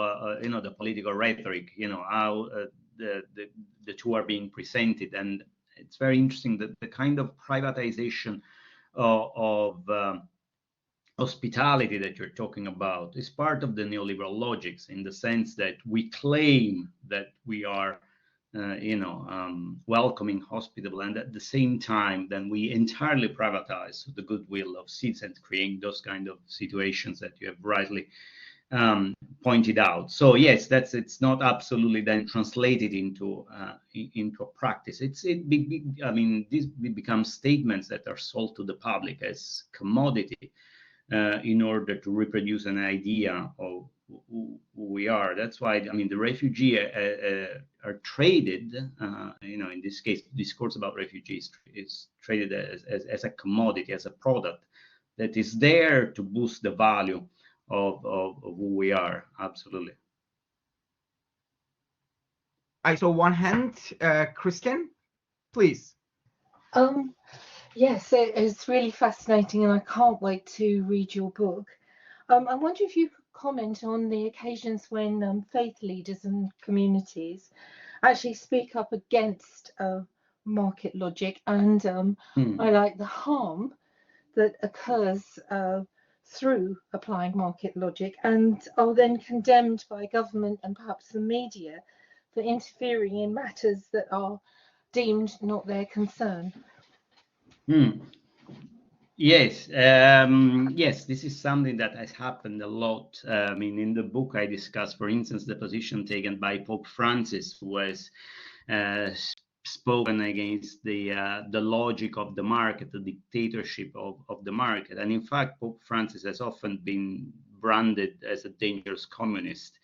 the political rhetoric, how the two are being presented, and it's very interesting that the kind of privatization of hospitality that you're talking about is part of the neoliberal logics, in the sense that we claim that we are, welcoming, hospitable, and at the same time, then we entirely privatize the goodwill of citizens, creating those kind of situations that you have rightly pointed out. So yes, it's not absolutely then translated into a practice. These become statements that are sold to the public as commodity in order to reproduce an idea of who we are. That's why, I mean, the refugee are traded, in this case, discourse about refugees is traded as a commodity, as a product that is there to boost the value of who we are. Absolutely. I saw one hand. Kristen, please. Yes, it's really fascinating, and I can't wait to read your book. I wonder if you could comment on the occasions when faith leaders and communities actually speak up against market logic and highlight the harm that occurs through applying market logic, and are then condemned by government and perhaps the media for interfering in matters that are deemed not their concern. Yes, yes, this is something that has happened a lot. I mean, in the book I discuss, for instance, the position taken by Pope Francis, who has spoken against the logic of the market, the dictatorship of the market. And in fact, Pope Francis has often been branded as a dangerous communist.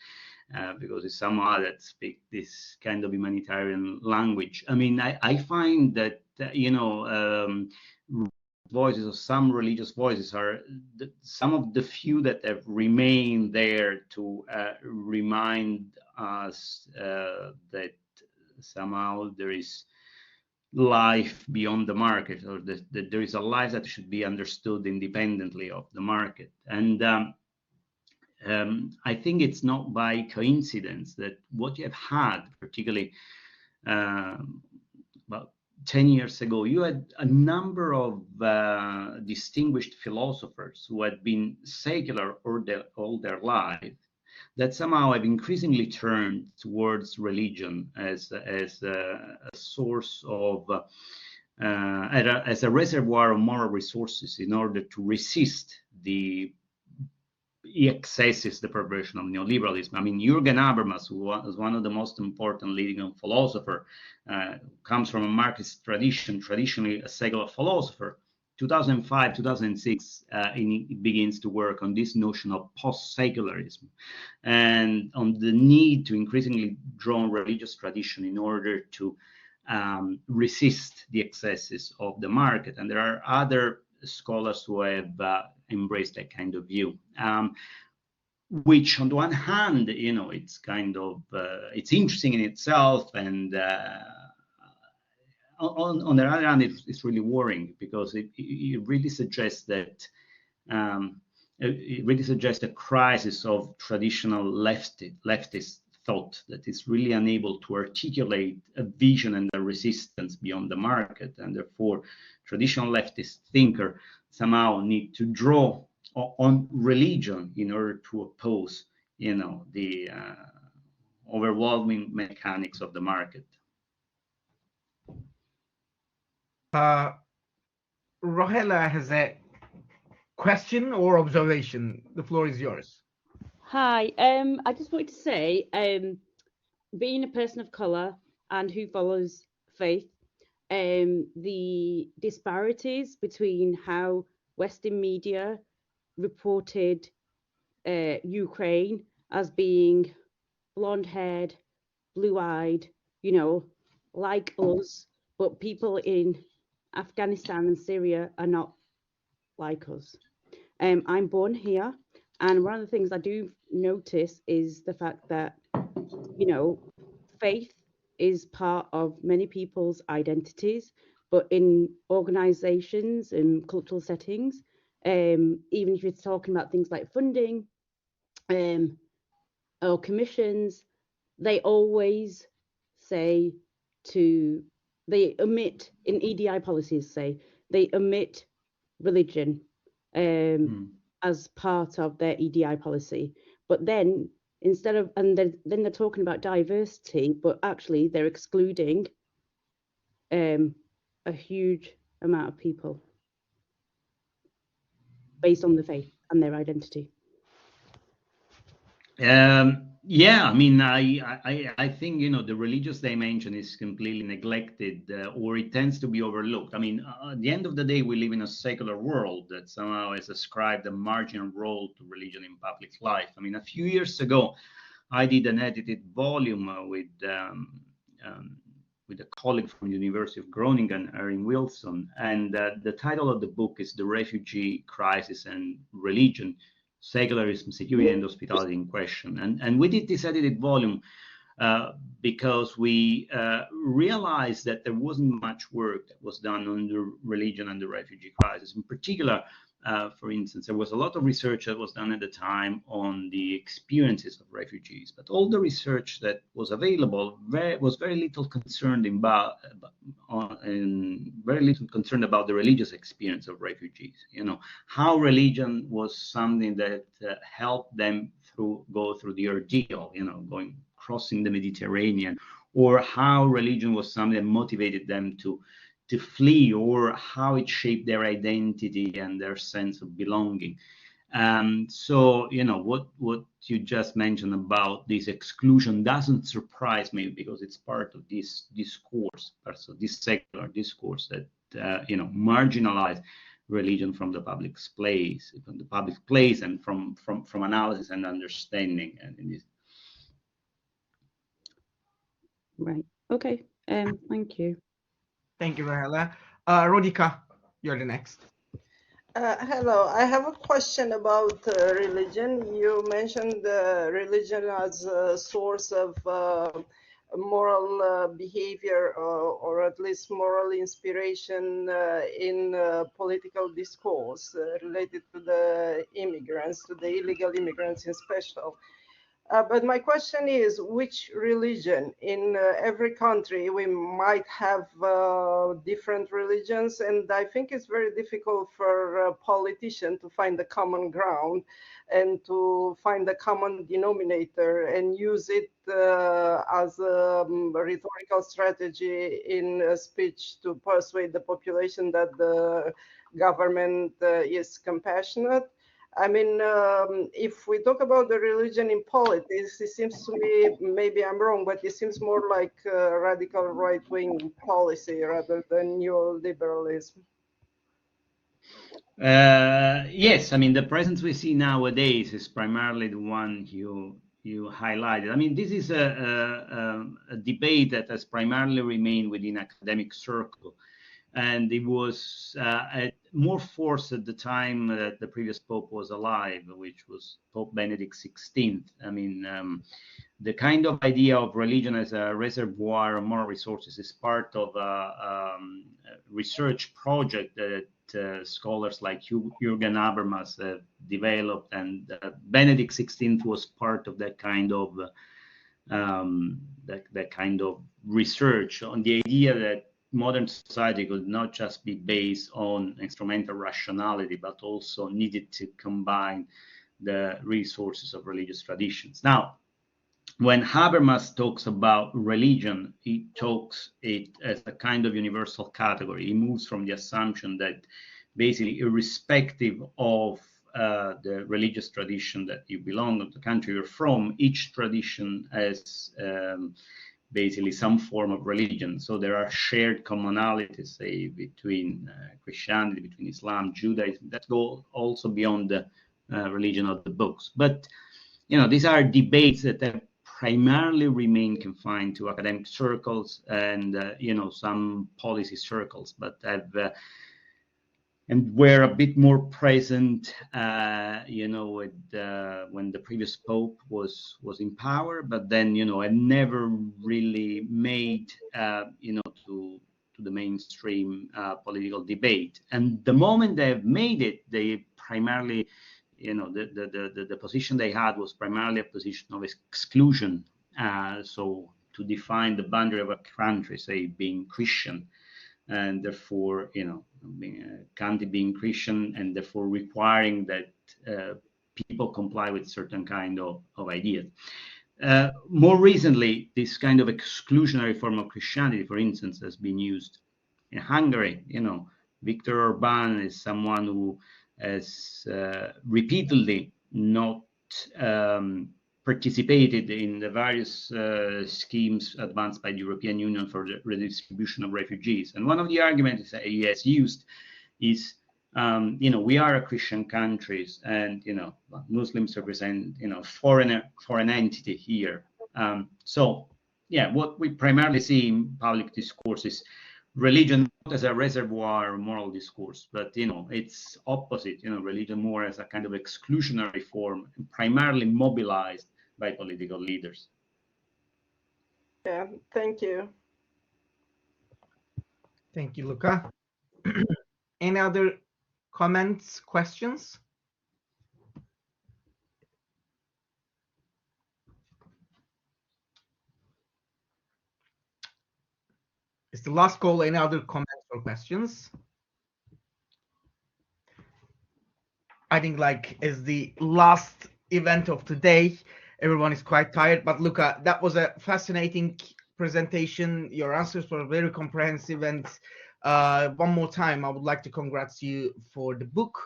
Because it's somehow that speak this kind of humanitarian language. I mean, I find that, voices of some religious voices are some of the few that have remained there to remind us that somehow there is life beyond the market, or that there is a life that should be understood independently of the market. And I think it's not by coincidence that what you have had, particularly about 10 years ago, you had a number of distinguished philosophers who had been secular all their life, that somehow have increasingly turned towards religion as a source of, as a reservoir of moral resources in order to resist the excesses, the perversion of neoliberalism. I mean, Jürgen Habermas, who was one of the most important leading philosopher, comes from a Marxist tradition, traditionally a secular philosopher. 2005, 2006, he begins to work on this notion of post-secularism and on the need to increasingly draw on religious tradition in order to resist the excesses of the market. And there are other scholars who have embraced that kind of view, which on the one hand, it's kind of it's interesting in itself, and on the other hand, it's really worrying, because it really suggests that it really suggests a crisis of traditional leftist thought that is really unable to articulate a vision and a resistance beyond the market, and therefore traditional leftist thinker somehow need to draw on religion in order to oppose, the overwhelming mechanics of the market. Rohela has a question or observation. The floor is yours. Hi, I just wanted to say, being a person of colour and who follows faith, the disparities between how Western media reported Ukraine as being blonde-haired, blue-eyed, like us, but people in Afghanistan and Syria are not like us. I'm born here, and one of the things I do notice is the fact that, faith is part of many people's identities, but in organizations and cultural settings, even if you're talking about things like funding or commissions, they always say they omit, in EDI policies, they omit religion as part of their EDI policy. But then instead of, and then they're talking about diversity, but actually they're excluding a huge amount of people based on the faith and their identity. Yeah, I mean, I think, you know, the religious dimension is completely neglected, or it tends to be overlooked. I mean, at the end of the day, we live in a secular world that somehow has ascribed a marginal role to religion in public life. I mean, a few years ago, I did an edited volume um, with a colleague from the University of Groningen, Erin Wilson, and the title of the book is The Refugee Crisis and Religion, Secularism, Security and Hospitality in Question. And we did this edited volume because we realized that there wasn't much work that was done on the religion and the refugee crisis. In particular, for instance, there was a lot of research that was done at the time on the experiences of refugees, but all the research that was available was very little concerned about and very little concerned about the religious experience of refugees. You know, how religion was something that helped them go through the ordeal. You know, crossing the Mediterranean, or how religion was something that motivated them to flee, or how it shaped their identity and their sense of belonging. So, you know, what you just mentioned about this exclusion doesn't surprise me, because it's part of this discourse, so this secular discourse that you know, marginalize religion from the public place, and from analysis and understanding. And in this. Right. Okay. Thank you. Thank you, Rahela. Rodika, you're the next. Hello, I have a question about religion. You mentioned religion as a source of moral behavior, or at least moral inspiration in political discourse related to the immigrants, to the illegal immigrants in special. But my question is, which religion? In every country, we might have different religions, and I think it's very difficult for a politician to find the common ground and to find the common denominator and use it as a rhetorical strategy in a speech to persuade the population that the government is compassionate. I mean, if we talk about the religion in politics, it seems to me, maybe I'm wrong, but it seems more like radical right-wing policy rather than neoliberalism. Yes, I mean, the presence we see nowadays is primarily the one you highlighted. I mean, this is a debate that has primarily remained within academic circle. And it was more forced at the time that the previous Pope was alive, which was Pope Benedict XVI. I mean, the kind of idea of religion as a reservoir of moral resources is part of a research project that scholars like Jürgen Habermas developed, and Benedict XVI was part of that kind of that kind of research on the idea that modern society could not just be based on instrumental rationality, but also needed to combine the resources of religious traditions. Now, when Habermas talks about religion, he talks it as a kind of universal category. He moves from the assumption that basically, irrespective of the religious tradition that you belong to, the country you're from, each tradition has basically some form of religion. So there are shared commonalities, say, between Christianity, between Islam, Judaism, that go also beyond the religion of the books. But, you know, these are debates that have primarily remain confined to academic circles and, you know, some policy circles, but have and were a bit more present, you know, when the previous Pope was in power, but then, you know, had never really made, you know, to the mainstream political debate. And the moment they've made it, they primarily, you know, the position they had was primarily a position of exclusion. So to define the boundary of a country, say, being Christian, and therefore, you know, country being Christian, and therefore requiring that people comply with certain kind of ideas. More recently, this kind of exclusionary form of Christianity, for instance, has been used in Hungary. You know, Viktor Orban is someone who has repeatedly not participated in the various schemes advanced by the European Union for the redistribution of refugees. And one of the arguments that he has used is, we are a Christian countries, and Muslims represent foreign entity here. So yeah, what we primarily see in public discourse is religion not as a reservoir of moral discourse, but it's opposite. Religion more as a kind of exclusionary form, primarily mobilized by political leaders. Yeah, thank you. Thank you, Luca. Any other comments, questions? It's the last call. Any other comments or questions? I think as the last event of today, everyone is quite tired, but Luca, that was a fascinating presentation. Your answers were very comprehensive, and one more time, I would like to congratulate you for the book.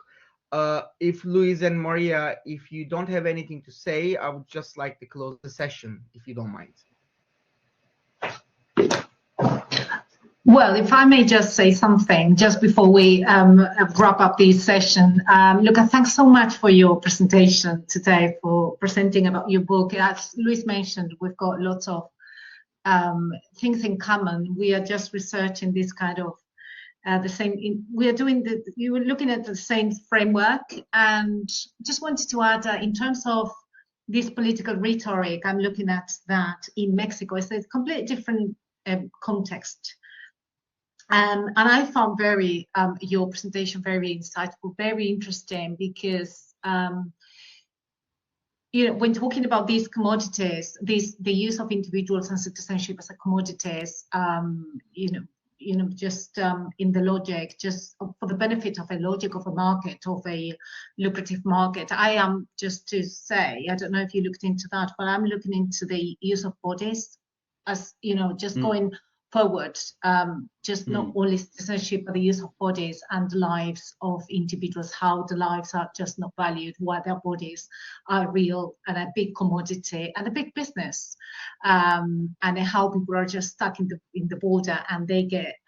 If Luis and Maria, if you don't have anything to say, I would just like to close the session, if you don't mind. Well, if I may just say something just before we wrap up this session. Luca, thanks so much for your presentation today, for presenting about your book. As Luis mentioned, we've got lots of things in common. We are just researching this kind of you were looking at the same framework, and just wanted to add in terms of this political rhetoric, I'm looking at that in Mexico. It's a completely different context. And I found your presentation very insightful, very interesting, because when talking about these commodities, the use of individuals and citizenship as a commodities, just in the logic, just for the benefit of a logic of a market, of a lucrative market. I am, just to say, I don't know if you looked into that, but I'm looking into the use of bodies as going forward, not only citizenship, but the use of bodies and the lives of individuals, how the lives are just not valued, why their bodies are real and a big commodity and a big business, and how people are just stuck in the border, and they get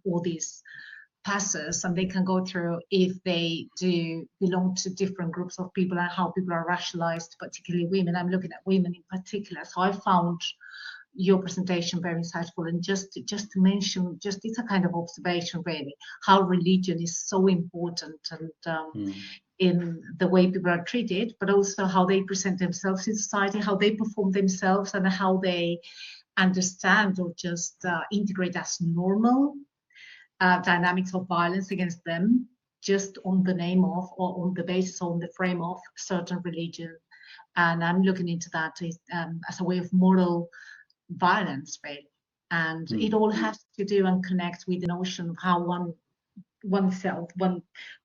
all these passes, and they can go through if they do belong to different groups of people, and how people are racialized, particularly women. I'm looking at women in particular. So I found your presentation very insightful, and just to mention, it's a kind of observation really, how religion is so important, and in the way people are treated, but also how they present themselves in society, how they perform themselves, and how they understand or just integrate as normal dynamics of violence against them, just on the name of, or on the basis, on the frame of certain religion. And I'm looking into that as a way of moral violence, really. And it all has to do and connect with the notion of how oneself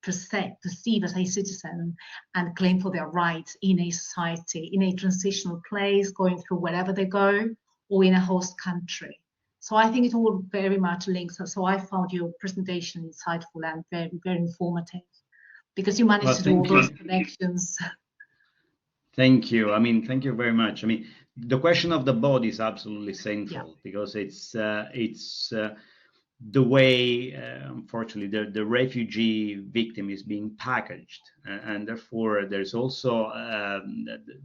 perceived as a citizen and claim for their rights in a society, in a transitional place, going through wherever they go, or in a host country. So I think it all very much links. So I found your presentation insightful and very, very informative, because you managed to do all those connections. Thank you. Thank you very much. The question of the body is absolutely central, because it's the way, unfortunately, the refugee victim is being packaged, and therefore there's also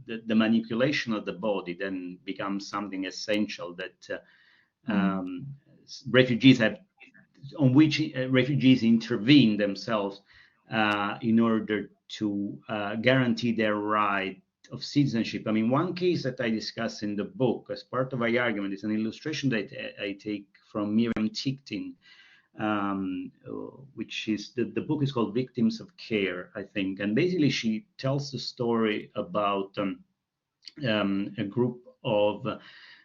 the manipulation of the body then becomes something essential that refugees intervene themselves in order to guarantee their right of citizenship. One case that I discuss in the book as part of my argument is an illustration that I take from Miriam Tichtin, which is, the book is called Victims of Care, I think. And basically she tells the story about a group of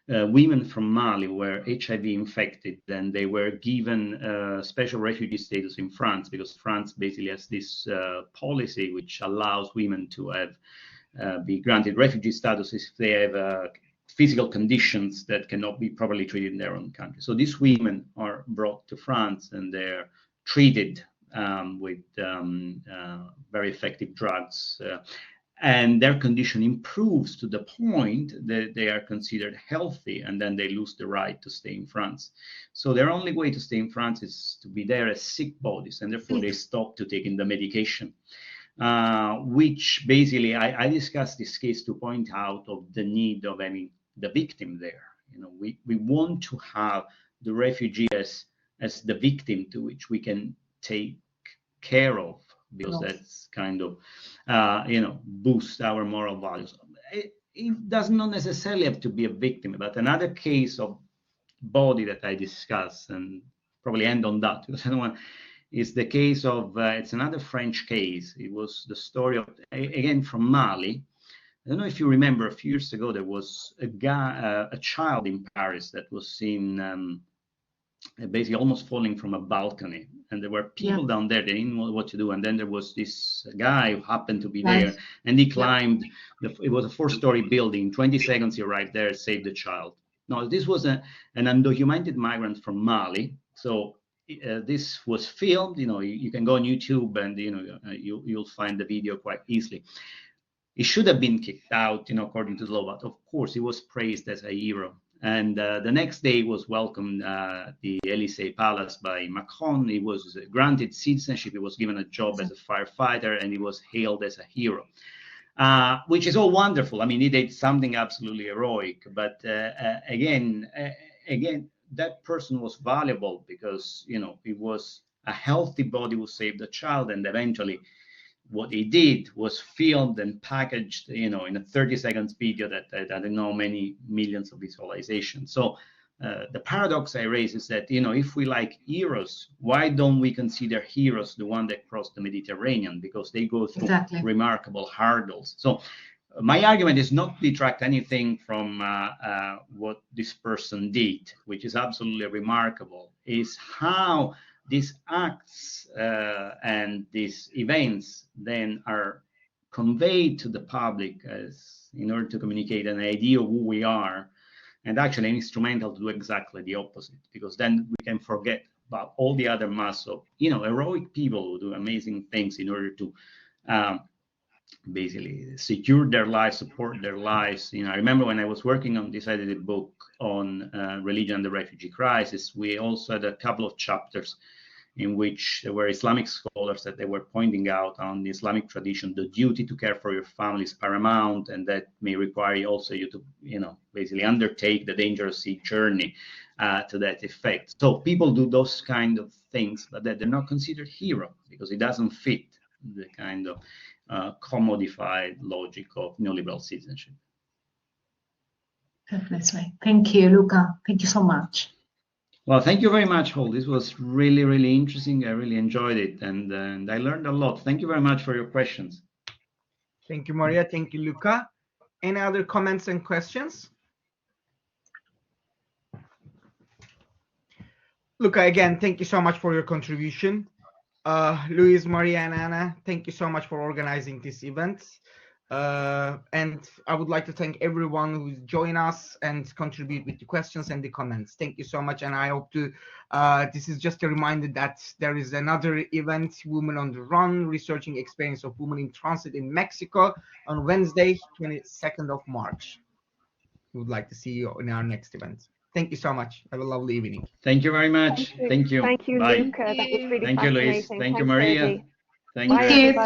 women from Mali were HIV infected, and they were given special refugee status in France, because France basically has this policy which allows women to have be granted refugee status if they have physical conditions that cannot be properly treated in their own country. So these women are brought to France, and they're treated with very effective drugs. and their condition improves to the point that they are considered healthy, and then they lose the right to stay in France. So their only way to stay in France is to be there as sick bodies, and therefore they stop to taking the medication. Which basically, I discussed this case to point out of the need of having the victim there. You know, we want to have the refugee as the victim to which we can take care of, because that's kind of, boost our moral values. It does not necessarily have to be a victim, but another case of body that I discuss, and probably end on that, because I don't want, is the case of, it's another French case. It was the story of, again, from Mali. I don't know if you remember, a few years ago, there was a child in Paris that was seen basically almost falling from a balcony. And there were people down there, they didn't know what to do. And then there was this guy who happened to be there, and he climbed, it was a 4-story building. In 20 seconds, he arrived there, saved the child. Now, this was an undocumented migrant from Mali. So this was filmed. You know, you can go on YouTube, and you'll find the video quite easily. He should have been kicked out, according to the law, but of course he was praised as a hero. And the next day was welcomed at the Élysée Palace by Macron. He was granted citizenship. He was given a job as a firefighter, and he was hailed as a hero, which is all wonderful. I mean, he did something absolutely heroic. But again, that person was valuable because, it was a healthy body who saved the child, and eventually what he did was filmed and packaged, in a 30 seconds video that I don't know, many millions of visualizations. So the paradox I raise is that, if we like heroes, why don't we consider heroes the one that crossed the Mediterranean? Because they go through remarkable hurdles. So my argument is not to detract anything from what this person did, which is absolutely remarkable, is how these acts and these events then are conveyed to the public as in order to communicate an idea of who we are, and actually instrumental to do exactly the opposite, because then we can forget about all the other mass of heroic people who do amazing things in order to basically secure their lives, support their lives. I remember when I was working on this edited book on religion and the refugee crisis, we also had a couple of chapters in which there were Islamic scholars that they were pointing out on the Islamic tradition, the duty to care for your family is paramount, and that may require also you to, basically undertake the dangerous sea journey to that effect. So people do those kind of things, but that they're not considered hero because it doesn't fit the kind of commodified logic of neoliberal citizenship. Definitely. Thank you, Luca. Thank you so much. Well, thank you very much, Hall. This was really, really interesting. I really enjoyed it, and I learned a lot. Thank you very much for your questions. Thank you, Maria. Thank you, Luca. Any other comments and questions? Luca, again, thank you so much for your contribution. Luis, Maria, and Anna, thank you so much for organizing this event. And I would like to thank everyone who's joined us and contribute with the questions and the comments. Thank you so much. And I hope to, this is just a reminder that there is another event, Women on the Run, Researching Experience of Women in Transit in Mexico on Wednesday, 22nd of March. We would like to see you in our next event. Thank you so much. Have a lovely evening. Thank you very much. Thank you. Thank you, Bye. Luca. That was really Thank you, Luis. fascinating. Thank you, Thanks, Maria. Sergi. Thank Bye, you. everybody. Thanks.